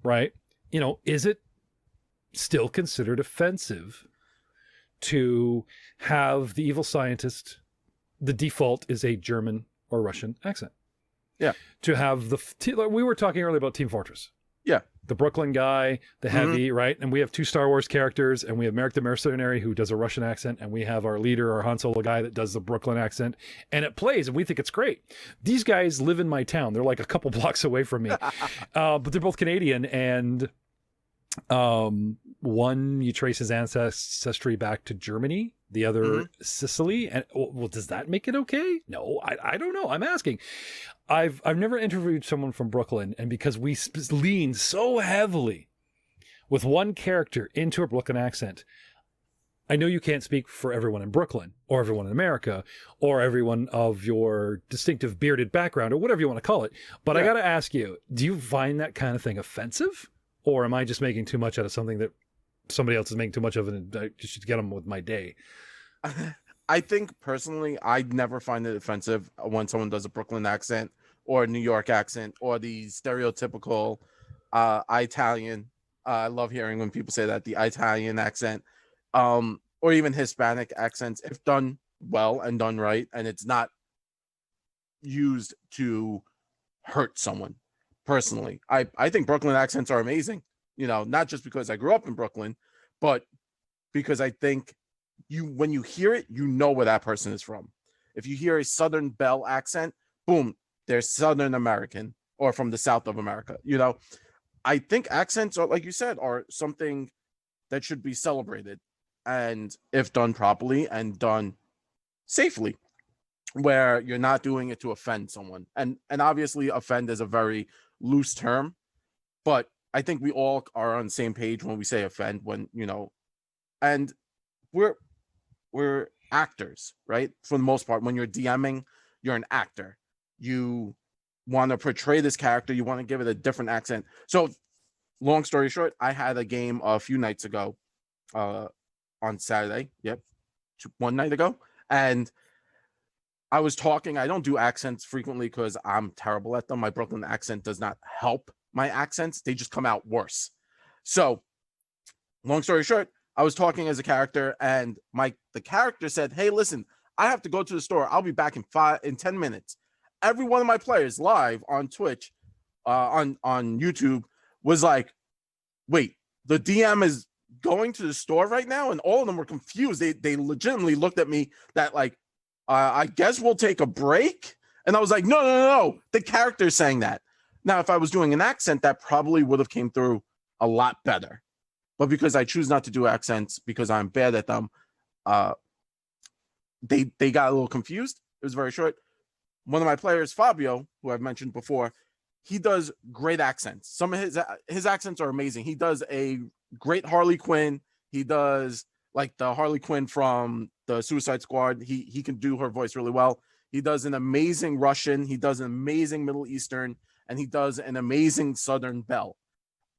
right? Is it still considered offensive to have the evil scientist, the default is a German or Russian accent? Yeah. To have we were talking earlier about Team Fortress. Yeah. The Brooklyn guy, the heavy, right? And we have two Star Wars characters, and we have Merrick the Mercenary, who does a Russian accent, and we have our leader, our Han Solo guy, that does the Brooklyn accent, and it plays, and we think it's great. These guys live in my town. They're like a couple blocks away from me. But they're both Canadian, and one, you trace his ancestry back to Germany, the other Sicily. And well, does that make it okay? No, I don't know. I'm asking. I've never interviewed someone from Brooklyn, and because we lean so heavily with one character into a Brooklyn accent, I know you can't speak for everyone in Brooklyn or everyone in America or everyone of your distinctive bearded background or whatever you want to call it. But I got to ask you, do you find that kind of thing offensive? Or am I just making too much out of something that somebody else is making too much of, and I should get them with my day? I think personally, I never find it offensive when someone does a Brooklyn accent or a New York accent or the stereotypical Italian. I love hearing when people say that, the Italian accent, or even Hispanic accents, if done well and done right, and it's not used to hurt someone. Personally, I think Brooklyn accents are amazing, not just because I grew up in Brooklyn, but because I think when you hear it, you know where that person is from. If you hear a Southern Belle accent, boom, they're Southern American or from the South of America. I think accents are, like you said, are something that should be celebrated, and if done properly and done safely, where you're not doing it to offend someone. And obviously offend is a very loose term, but I think we all are on the same page when we say offend, and we're actors, right? For the most part, when you're DMing, you're an actor. You want to portray this character, you want to give it a different accent. So long story short, I had a game a few nights ago, on Saturday. Yep. One night ago. And I was talking. I don't do accents frequently because I'm terrible at them. My Brooklyn accent does not help my accents. They just come out worse. So, long story short, I was talking as a character, and the character said, "Hey, listen, I have to go to the store. I'll be back in 10 minutes." Every one of my players live on Twitch, on YouTube, was like, "Wait, the DM is going to the store right now?" And all of them were confused. They legitimately looked at me that like, I guess we'll take a break. And I was like, no. The character's saying that. Now, if I was doing an accent, that probably would have came through a lot better. But because I choose not to do accents because I'm bad at them, they got a little confused. It was very short. One of my players, Fabio, who I've mentioned before, he does great accents. Some of his accents are amazing. He does a great Harley Quinn. He does like the Harley Quinn from the Suicide Squad. He can do her voice really well. He does an amazing Russian. He does an amazing Middle Eastern, and he does an amazing Southern Belle.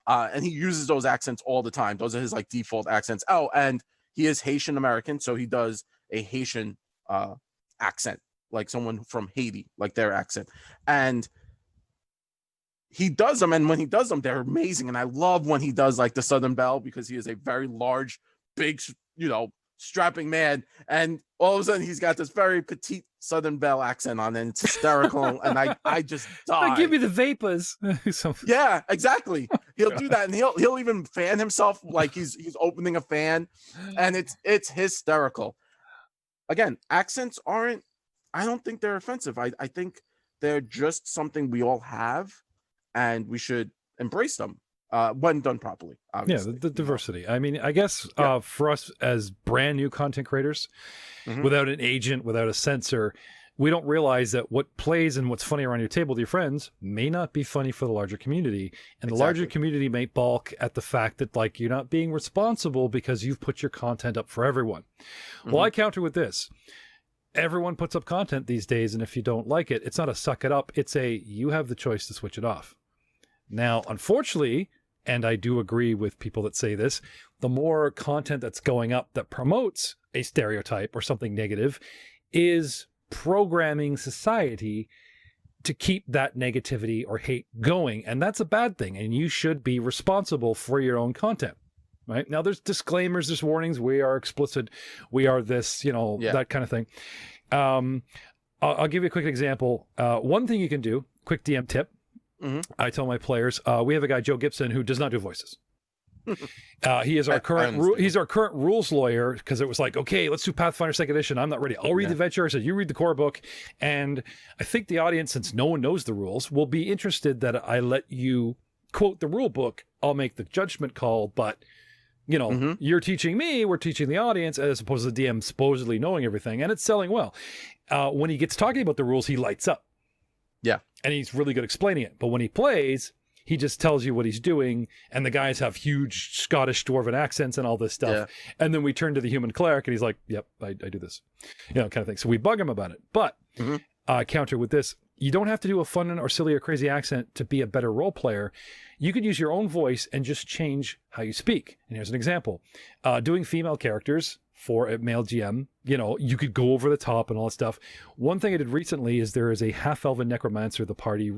And he uses those accents all the time. Those are his like default accents. Oh, and he is Haitian American, so he does a Haitian accent, like someone from Haiti, like their accent. And he does them, and when he does them, they're amazing. And I love when he does like the Southern Belle, because he is a very large, big, strapping man, and all of a sudden he's got this very petite Southern Belle accent on, and it's hysterical. And I just die. Give me the vapors. Yeah, exactly. He'll do that, and he'll even fan himself like he's opening a fan, and it's hysterical. Again, accents aren't. I don't think they're offensive. I think they're just something we all have, and we should embrace them when done properly. Obviously. Yeah, the diversity. I mean, I guess for us as brand new content creators, without an agent, without a censor, we don't realize that what plays and what's funny around your table with your friends may not be funny for the larger community. And the larger community may balk at the fact that, like, you're not being responsible because you've put your content up for everyone. Well, I counter with this. Everyone puts up content these days, and if you don't like it, it's not a suck it up. It's a, you have the choice to switch it off. Now, unfortunately, and I do agree with people that say this, the more content that's going up that promotes a stereotype or something negative is programming society to keep that negativity or hate going. And that's a bad thing. And you should be responsible for your own content. Right? Now, there's disclaimers, there's warnings. We are explicit. We are this, that kind of thing. I'll give you a quick example. One thing you can do, quick DM tip. I tell my players, we have a guy, Joe Gibson, who does not do voices. He is our current he's our current rules lawyer, because it was like, okay, let's do Pathfinder 2nd edition. I'm not ready. I'll read the adventure. I said, you read the core book. And I think the audience, since no one knows the rules, will be interested that I let you quote the rule book. I'll make the judgment call, but you're teaching me, we're teaching the audience, as opposed to the DM supposedly knowing everything, and it's selling well. When he gets talking about the rules, he lights up. Yeah. And he's really good explaining it. But when he plays, he just tells you what he's doing, and the guys have huge Scottish dwarven accents and all this stuff. Yeah. And then we turn to the human cleric, and he's like, yep, I do this. Kind of thing. So we bug him about it. But counter with this, you don't have to do a fun or silly or crazy accent to be a better role player. You could use your own voice and just change how you speak. And here's an example. Doing female characters for a male GM, you could go over the top and all that stuff. One thing I did recently is there is a half-elven necromancer the party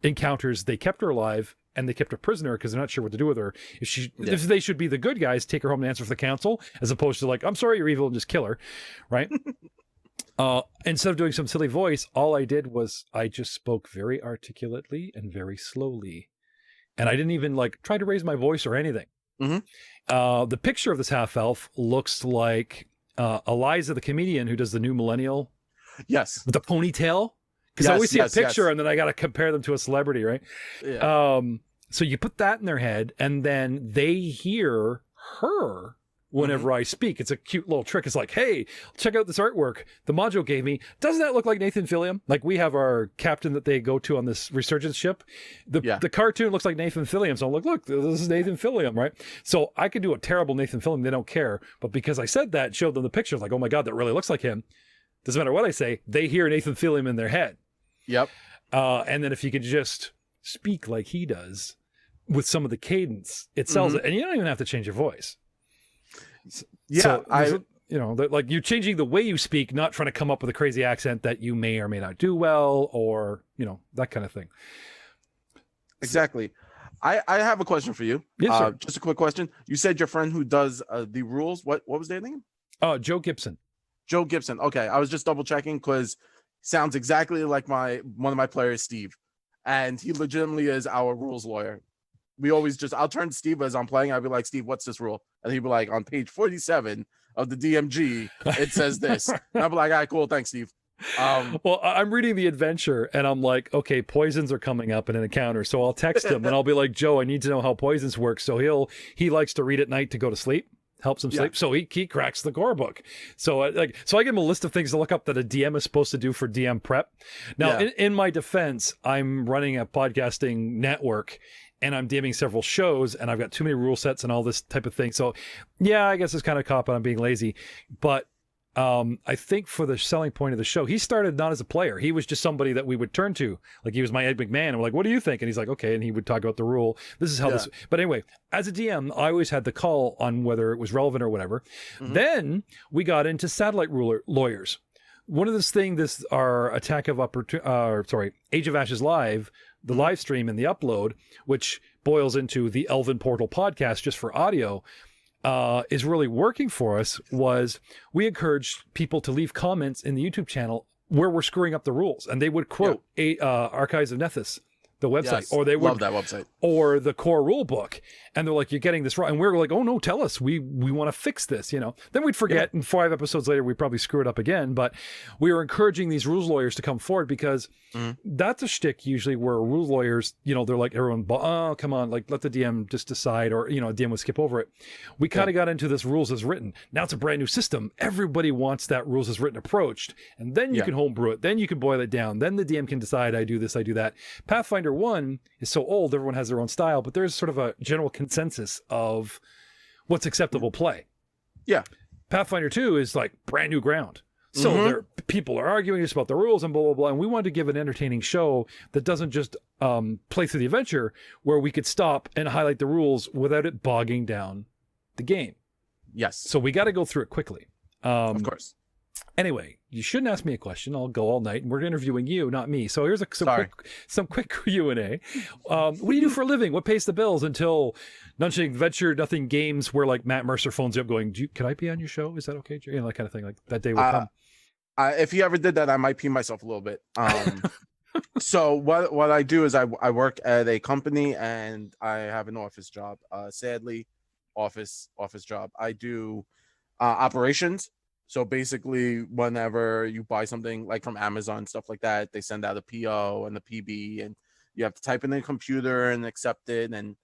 encounters. They kept her alive, and they kept her prisoner because they're not sure what to do with her. If they should be the good guys, take her home and answer for the council, as opposed to like, I'm sorry, you're evil, and just kill her, right? Instead of doing some silly voice, all I did was I just spoke very articulately and very slowly. And I didn't even try to raise my voice or anything. The picture of this half-elf looks like Eliza, the comedian who does the New Millennial. Yes. With the ponytail. Because I always see a picture and then I got to compare them to a celebrity, right? Yeah. So you put that in their head, and then they hear her whenever I speak. It's a cute little trick. It's like, hey, check out this artwork the module gave me. Doesn't that look like Nathan Fillion? Like, we have our captain that they go to on this resurgence ship. The cartoon looks like Nathan Fillion. So I'm like, look, this is Nathan Fillion, right? So I could do a terrible Nathan Fillion. They don't care. But because I said that, showed them the picture, like, oh my God, that really looks like him. Doesn't matter what I say. They hear Nathan Fillion in their head. Yep. And then if you could just speak like he does with some of the cadence, it sells it. And you don't even have to change your voice. Yeah, so like you're changing the way you speak, not trying to come up with a crazy accent that you may or may not do well, or that kind of thing. Exactly. I have a question for you. Yes, sir. Just a quick question. You said your friend who does the rules. What was their name? Joe Gibson. Joe Gibson. Okay, I was just double checking because sounds exactly like one of my players, Steve, and he legitimately is our rules lawyer. We always I'll turn to Steve as I'm playing. I'll be like, Steve, what's this rule? And he'd be like, on page 47 of the DMG, it says this. And I'll be like, all right, cool. Thanks, Steve. Well, I'm reading the adventure and I'm like, okay, poisons are coming up in an encounter. So I'll text him and I'll be like, Joe, I need to know how poisons work. So he likes to read at night to go to sleep. Helps him sleep. So he cracks the core book. So I give him a list of things to look up that a DM is supposed to do for DM prep. Now, in my defense, I'm running a podcasting network and I'm DMing several shows, and I've got too many rule sets and all this type of thing. So yeah, I guess it's kind of cop out on being lazy. But I think for the selling point of the show, he started not as a player. He was just somebody that we would turn to. Like, he was my Ed McMahon. And we're like, what do you think? And he's like, okay. And he would talk about the rule. This is how this... But anyway, as a DM, I always had the call on whether it was relevant or whatever. Then we got into satellite lawyers. One of our Age of Ashes Live the live stream and the upload, which boils into the Elven Portal podcast just for audio, is really working for us, was we encouraged people to leave comments in the YouTube channel where we're screwing up the rules, and they would quote Archives of Nethys, the website, or they would love that website, or the core rule book, and they're like, "You're getting this wrong," and we're like, "Oh no, tell us, we want to fix this," you know. Then we'd forget, and 5 episodes later, we probably screw it up again. But we were encouraging these rules lawyers to come forward, because that's a shtick usually where rules lawyers, you know, they're like, everyone, oh come on, like let the DM just decide, or you know, DM would skip over it. We kind of got into this rules as written. Now it's a brand new system. Everybody wants that rules as written approached, and then you can homebrew it. Then you can boil it down. Then the DM can decide, I do this, I do that. Pathfinder 1 is so old, everyone has their own style, but there's sort of a general consensus of what's acceptable play. Yeah. Pathfinder 2 is like brand new ground. So people are arguing just about the rules and blah, blah, blah. And we wanted to give an entertaining show that doesn't just play through the adventure, where we could stop and highlight the rules without it bogging down the game. Yes. So we got to go through it quickly. Of course. Anyway, you shouldn't ask me a question. I'll go all night, and we're interviewing you, not me. So here's some quick Q&A. What do you do for a living? What pays the bills until Nothing Venture, Nothing Games, where like Matt Mercer phones you up going, can I be on your show? Is that okay? You know, that kind of thing. Like that day will come. If he ever did that, I might pee myself a little bit. So what I do is I work at a company, and I have an office job. Sadly, office job. I do operations. So basically, whenever you buy something like from Amazon, stuff like that, they send out a PO and the PB, and you have to type in the computer and accept it. And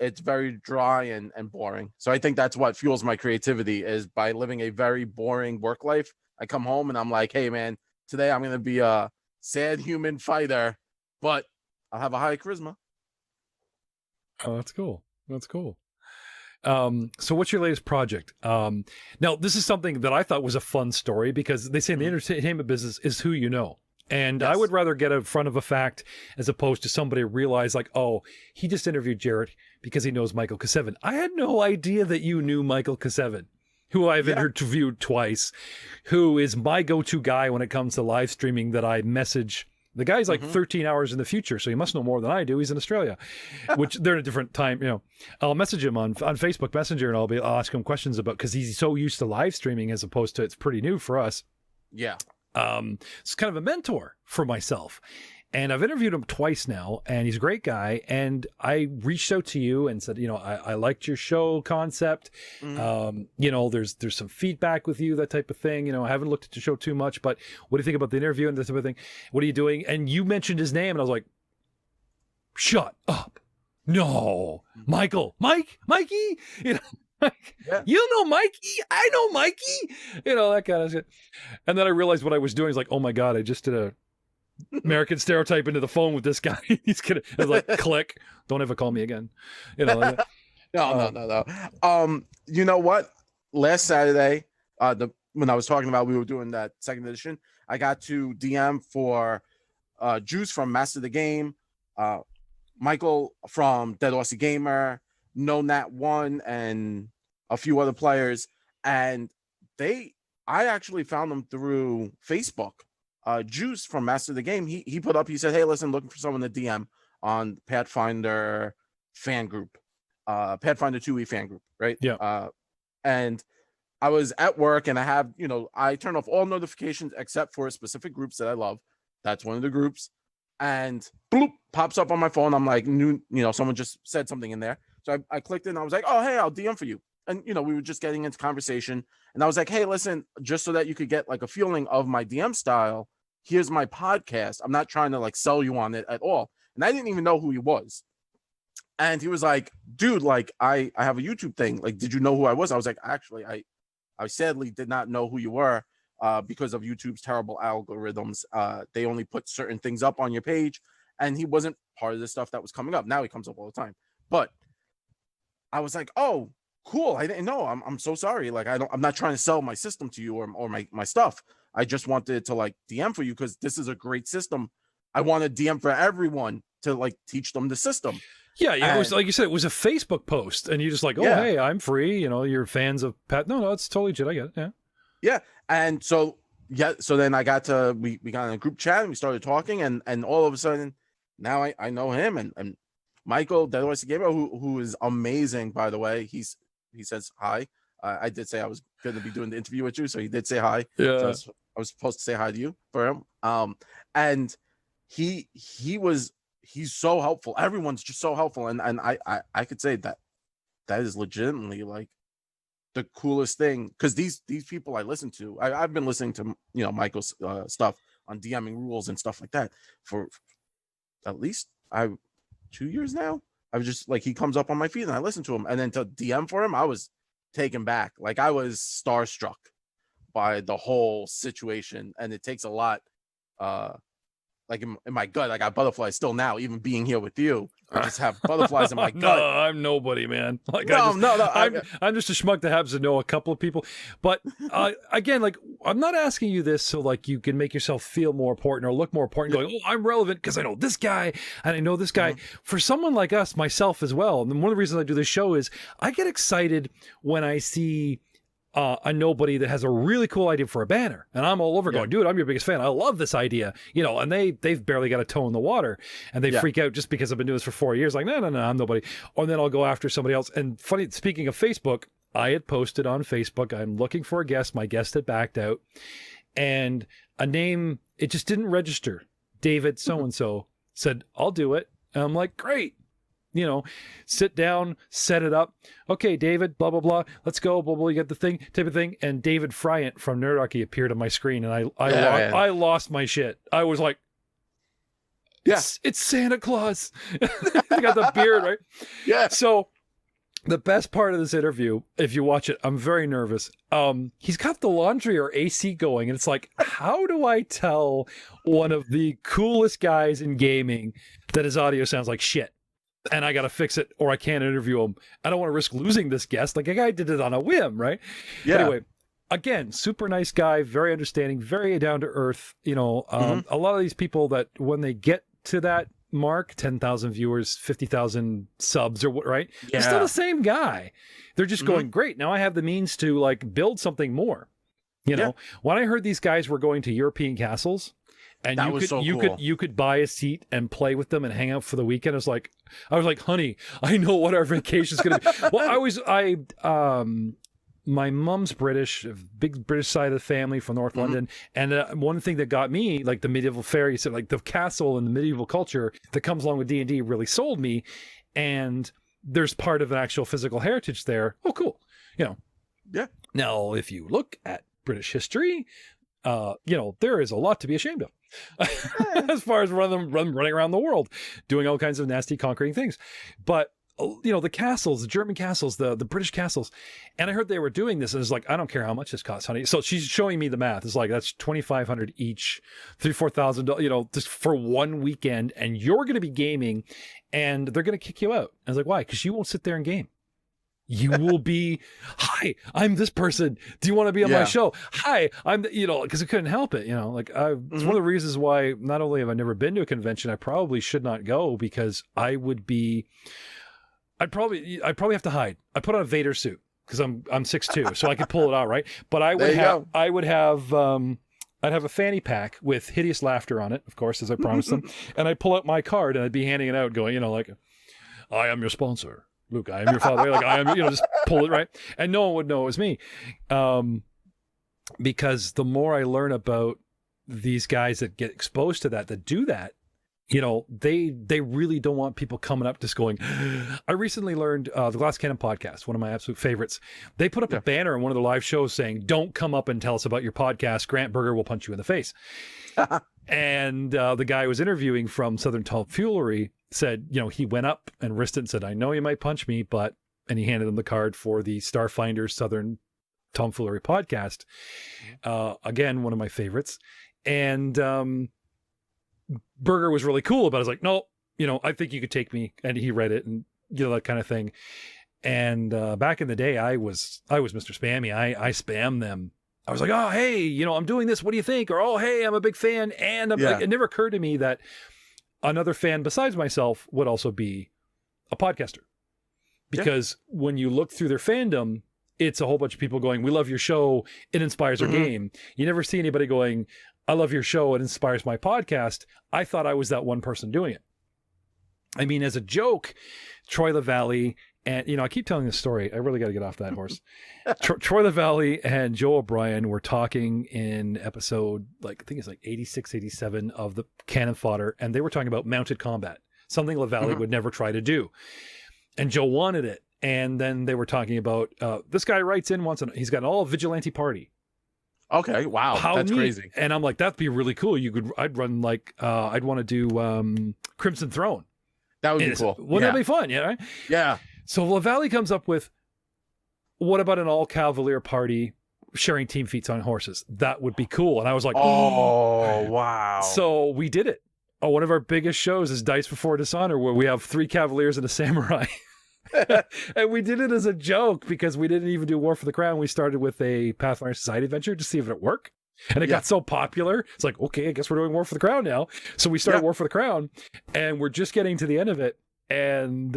it's very dry and boring. So I think that's what fuels my creativity, is by living a very boring work life. I come home and I'm like, hey man, today I'm going to be a sad human fighter, but I'll have a high charisma. Oh, that's cool. That's cool. So what's your latest project? Now this is something that I thought was a fun story, because they say in the entertainment business is who you know. And I would rather get in front of a fact as opposed to somebody realize like, oh, he just interviewed Jarrett because he knows Michael Kasevin. I had no idea that you knew Michael Kasevin, who I've interviewed twice, who is my go-to guy when it comes to live streaming that I message. The guy's like 13 hours in the future, so he must know more than I do. He's in Australia, which they're in a different time. You know, I'll message him on Facebook Messenger, and I'll ask him questions about, because he's so used to live streaming as opposed to, it's pretty new for us. Yeah. It's kind of a mentor for myself. And I've interviewed him twice now, and he's a great guy. And I reached out to you and said, you know, I liked your show concept. You know, there's some feedback with you, that type of thing. You know, I haven't looked at the show too much, but what do you think about the interview and this type of thing? What are you doing? And you mentioned his name, and I was like, shut up. No, Mikey, you know. You know Mikey, I know Mikey, you know, that kind of shit. And then I realized what I was doing is like, oh my God, I just did a American stereotype into the phone with this guy. He's gonna, I was like, click, don't ever call me again. You know, like, no. You know what? Last Saturday, when I was talking about we were doing that second edition, I got to DM for Juice from Master the Game, Michael from Dead Aussie Gamer, No Nat One, and a few other players, and I actually found them through Facebook. Juice from Master of the Game, he put up, he said, hey, listen, looking for someone to DM on Pathfinder fan group, Pathfinder 2E fan group, right? Yeah. And I was at work, and I have, you know, I turn off all notifications except for specific groups that I love. That's one of the groups. And bloop, pops up on my phone. I'm like, someone just said something in there. So I clicked it, and I was like, oh, hey, I'll DM for you. And, you know, we were just getting into conversation. And I was like, hey, listen, just so that you could get like a feeling of my DM style, here's my podcast. I'm not trying to like sell you on it at all. And I didn't even know who he was. And he was like, dude, like I have a YouTube thing. Like, did you know who I was? I was like, actually, I sadly did not know who you were because of YouTube's terrible algorithms. They only put certain things up on your page. And he wasn't part of the stuff that was coming up. Now he comes up all the time. But I was like, oh, cool. I didn't know. I'm so sorry. Like, I'm not trying to sell my system to you or my stuff. I just wanted to like DM for you because this is a great system. I want to DM for everyone to like teach them the system. Yeah, it was like you said, it was a Facebook post, and you just like, oh, hey, I'm free. You know, you're fans of Pat. No, it's totally legit. I get it. Yeah. Yeah. And so then we got in a group chat, and we started talking, and all of a sudden now I know him, and Michael Deadweiss Gamer, who is amazing, by the way. He says hi. I did say I was going to be doing the interview with you, so he did say hi. Yeah. So I was supposed to say hi to you for him. And he's so helpful. Everyone's just so helpful, and I could say that is legitimately like the coolest thing, because these people I listen to, I've been listening to Michael's stuff on DMing rules and stuff like that for at least 2 years now. I was just like, he comes up on my feed and I listen to him, and then to DM for him, I was taken back. Like, I was starstruck by the whole situation, and it takes a lot. Like in my gut, I got butterflies still now, even being here with you. I just have butterflies in my gut. No, I'm nobody, man. Like, no. I'm just a schmuck that happens to know a couple of people. But again, like, I'm not asking you this so like you can make yourself feel more important or look more important. Going, oh, I'm relevant because I know this guy and I know this guy. Mm-hmm. For someone like us, myself as well, and one of the reasons I do this show is I get excited when I see a nobody that has a really cool idea for a banner, and I'm all over going, dude, I'm your biggest fan. I love this idea, and they've barely got a toe in the water, and they freak out just because I've been doing this for 4 years. Like, no, I'm nobody. Or then I'll go after somebody else. And funny, speaking of Facebook, I had posted on Facebook, I'm looking for a guest. My guest had backed out, and a name, it just didn't register. David so-and-so said, I'll do it. And I'm like, great. Sit down, set it up. Okay, David, blah, blah, blah. Let's go, blah, blah, you get the thing, type of thing. And David Friant from Nerdarchy appeared on my screen, and I lost my shit. I was like, it's Santa Claus. He got the beard, right? Yeah. So the best part of this interview, if you watch it, I'm very nervous. He's got the laundry or AC going, and it's like, how do I tell one of the coolest guys in gaming that his audio sounds like shit? And I got to fix it, or I can't interview him. I don't want to risk losing this guest. Like, a guy did it on a whim, right? Yeah. Anyway, again, super nice guy, very understanding, very down to earth. A lot of these people that when they get to that mark, 10,000 viewers, 50,000 subs, or what, right? Yeah. They're still the same guy. They're just going, great. Now I have the means to like build something more. When I heard these guys were going to European castles, and you could buy a seat and play with them and hang out for the weekend. I was like, honey, I know what our vacation's gonna be. Well, my mom's British, big British side of the family from North London, and one thing that got me, like the medieval fairy, so like the castle and the medieval culture that comes along with D&D really sold me. And there's part of an actual physical heritage there. Oh, cool. Yeah. Now, if you look at British history, there is a lot to be ashamed of. As far as running around the world doing all kinds of nasty conquering things. But the castles, the German castles, the British castles, and I heard they were doing this, and it's like, I don't care how much this costs, honey. So she's showing me the math. It's like, that's $2,500 each, $3,000-$4,000, just for one weekend, and you're going to be gaming, and they're going to kick you out. I was like, why? Because you won't sit there and game. You will be, hi, I'm this person. Do you want to be on my show? Hi, I'm, because I couldn't help it. It's one of the reasons why not only have I never been to a convention, I probably should not go, because I'd probably have to hide. I put on a Vader suit because I'm 6'2", so I could pull it out, right? But I'd have a fanny pack with hideous laughter on it, of course, as I promised them, and I'd pull out my card and I'd be handing it out, going, I am your sponsor. Luke, I am your father. Like, I am, just pull it, right? And no one would know it was me. Because the more I learn about these guys that get exposed to that do that, they really don't want people coming up just going. I recently learned the Glass Cannon podcast, one of my absolute favorites. They put up a banner in one of the live shows saying, don't come up and tell us about your podcast. Grant Berger will punch you in the face. And the guy who was interviewing from Southern Tomfoolery said, he went up and risked it and said, I know you might punch me, and he handed him the card for the Starfinder Southern Tomfoolery podcast. Again, one of my favorites. And Berger was really cool about it. I was like, no, I think you could take me. And he read it and, that kind of thing. And back in the day, I was Mr. Spammy. I spammed them. I was like, oh, hey, I'm doing this. What do you think? Or, oh, hey, I'm a big fan. And like, it never occurred to me that another fan besides myself would also be a podcaster. Because when you look through their fandom, it's a whole bunch of people going, we love your show. It inspires our game. You never see anybody going, I love your show. It inspires my podcast. I thought I was that one person doing it. I mean, as a joke, Troy LaValle and, I keep telling this story. I really got to get off that horse. Troy LaValle and Joe O'Brien were talking in episode, I think it's 86, 87 of the Cannon Fodder, and they were talking about mounted combat, something LaValle would never try to do. And Joe wanted it. And then they were talking about, this guy writes in once, and he's got an all vigilante party. Okay, wow, that's neat. crazy. And I'm like, that'd be really cool. I'd run I'd want to do Crimson Throne. That would be cool. Wouldn't that be fun? Yeah, right? Yeah. So LaValle comes up with, what about an all Cavalier party sharing team feats on horses? That would be cool. And I was like, oh wow. So we did it. One of our biggest shows is Dice Before Dishonor, where we have 3 Cavaliers and a Samurai. And we did it as a joke because we didn't even do War for the Crown. We started with a Pathfinder Society adventure to see if it worked. And it got so popular. It's like, okay, I guess we're doing War for the Crown now. So we started War for the Crown, and we're just getting to the end of it. And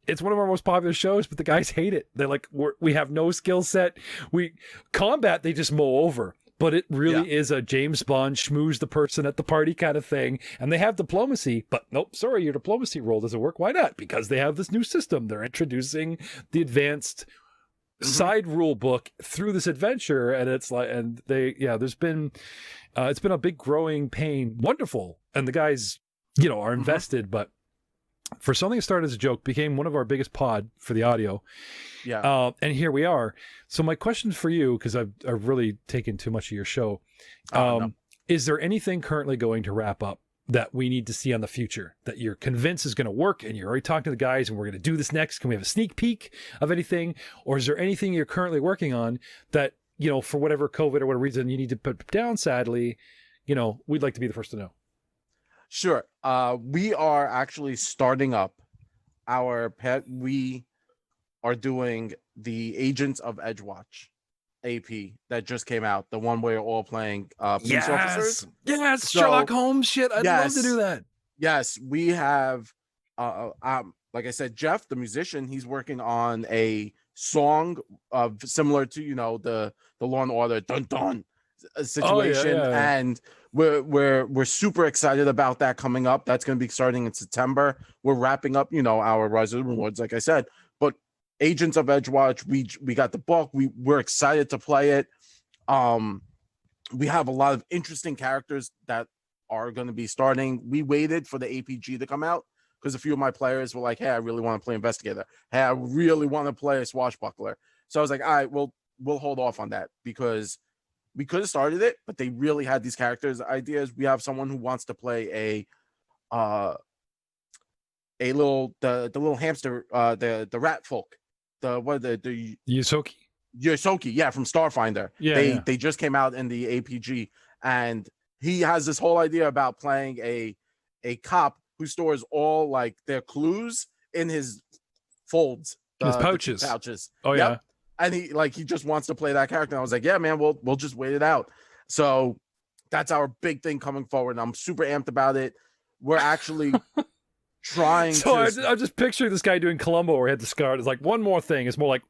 it's one of our most popular shows, but the guys hate it. They're like, we have no skill set. Combat, they just mow over. But it really is a James Bond schmooze the person at the party kind of thing. And they have diplomacy, but nope, sorry, your diplomacy roll doesn't work. Why not? Because they have this new system. They're introducing the advanced side rule book through this adventure. And it's like, and there's been, it's been a big growing pain. Wonderful. And the guys, are invested, but for something that started as a joke, became one of our biggest pod for the audio. Yeah. And here we are. So my question for you, because I've really taken too much of your show, no. Is there anything currently going to wrap up that we need to see on the future that you're convinced is going to work, and you're already talking to the guys and we're going to do this next? Can we have a sneak peek of anything? Or is there anything you're currently working on that, for whatever COVID or whatever reason you need to put down, sadly, we'd like to be the first to know? Sure. We are actually starting up our pet. We are doing the Agents of Edgewatch AP that just came out. The one where you're all playing police officers. Yes, Sherlock Holmes shit. I'd love to do that. Yes, we have, like I said, Jeff, the musician, he's working on a song similar to, the Law and Order dun dun situation. And we're super excited about that coming up. That's going to be starting in September. We're wrapping up, our Rise of the Rewards, like I said. But Agents of Edgewatch, we got the book. We're excited to play it. We have a lot of interesting characters that are going to be starting. We waited for the APG to come out because a few of my players were like, hey, I really want to play Investigator. Hey, I really want to play a Swashbuckler. So I was like, all right, we'll hold off on that because we could have started it, but they really had these characters ideas. We have someone who wants to play the little hamster, the rat folk, the Yosoki, from Starfinder. They just came out in the APG, and he has this whole idea about playing a cop who stores all like their clues in his folds, his pouches. Oh yeah. Yep. And he just wants to play that character. And I was like, yeah, man, we'll just wait it out. So that's our big thing coming forward. And I'm super amped about it. We're actually trying I'm just picturing this guy doing Columbo where he had the scar. It's like, one more thing. It's more like,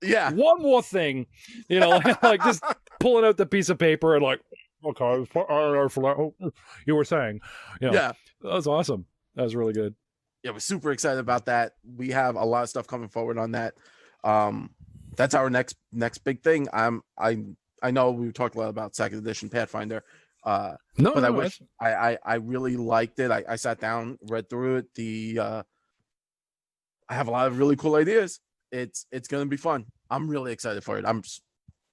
one more thing, like just pulling out the piece of paper and like, okay, you were saying, that was awesome. That was really good. Yeah, we're super excited about that. We have a lot of stuff coming forward on that. That's our next big thing. I know we talked a lot about second edition Pathfinder. I really liked it. I sat down, read through it. I have a lot of really cool ideas. It's gonna be fun. I'm really excited for it. I'm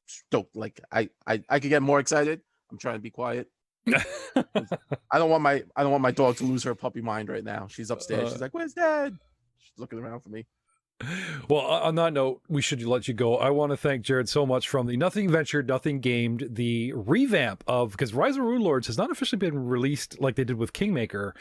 stoked. Like I could get more excited. I'm trying to be quiet. I don't want my dog to lose her puppy mind right now. She's upstairs. She's like, "Where's Dad?" She's looking around for me. Well, on that note, we should let you go. I want to thank Jared so much from the Nothing Ventured, Nothing Gamed, the revamp of, because Rise of Rune Lords has not officially been released like they did with Kingmaker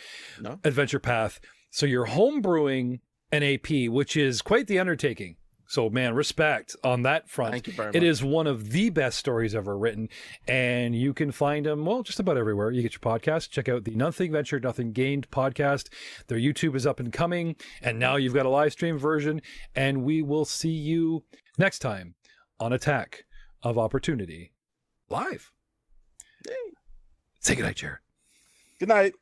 Adventure Path. So you're homebrewing an AP, which is quite the undertaking. So, man, respect on that front. Thank you very much. It is one of the best stories ever written, and you can find them, just about everywhere. You get your podcast. Check out the Nothing Ventured, Nothing Gained podcast. Their YouTube is up and coming, and now you've got a live stream version, and we will see you next time on Attack of Opportunity live. Say goodnight, Jared. Good night.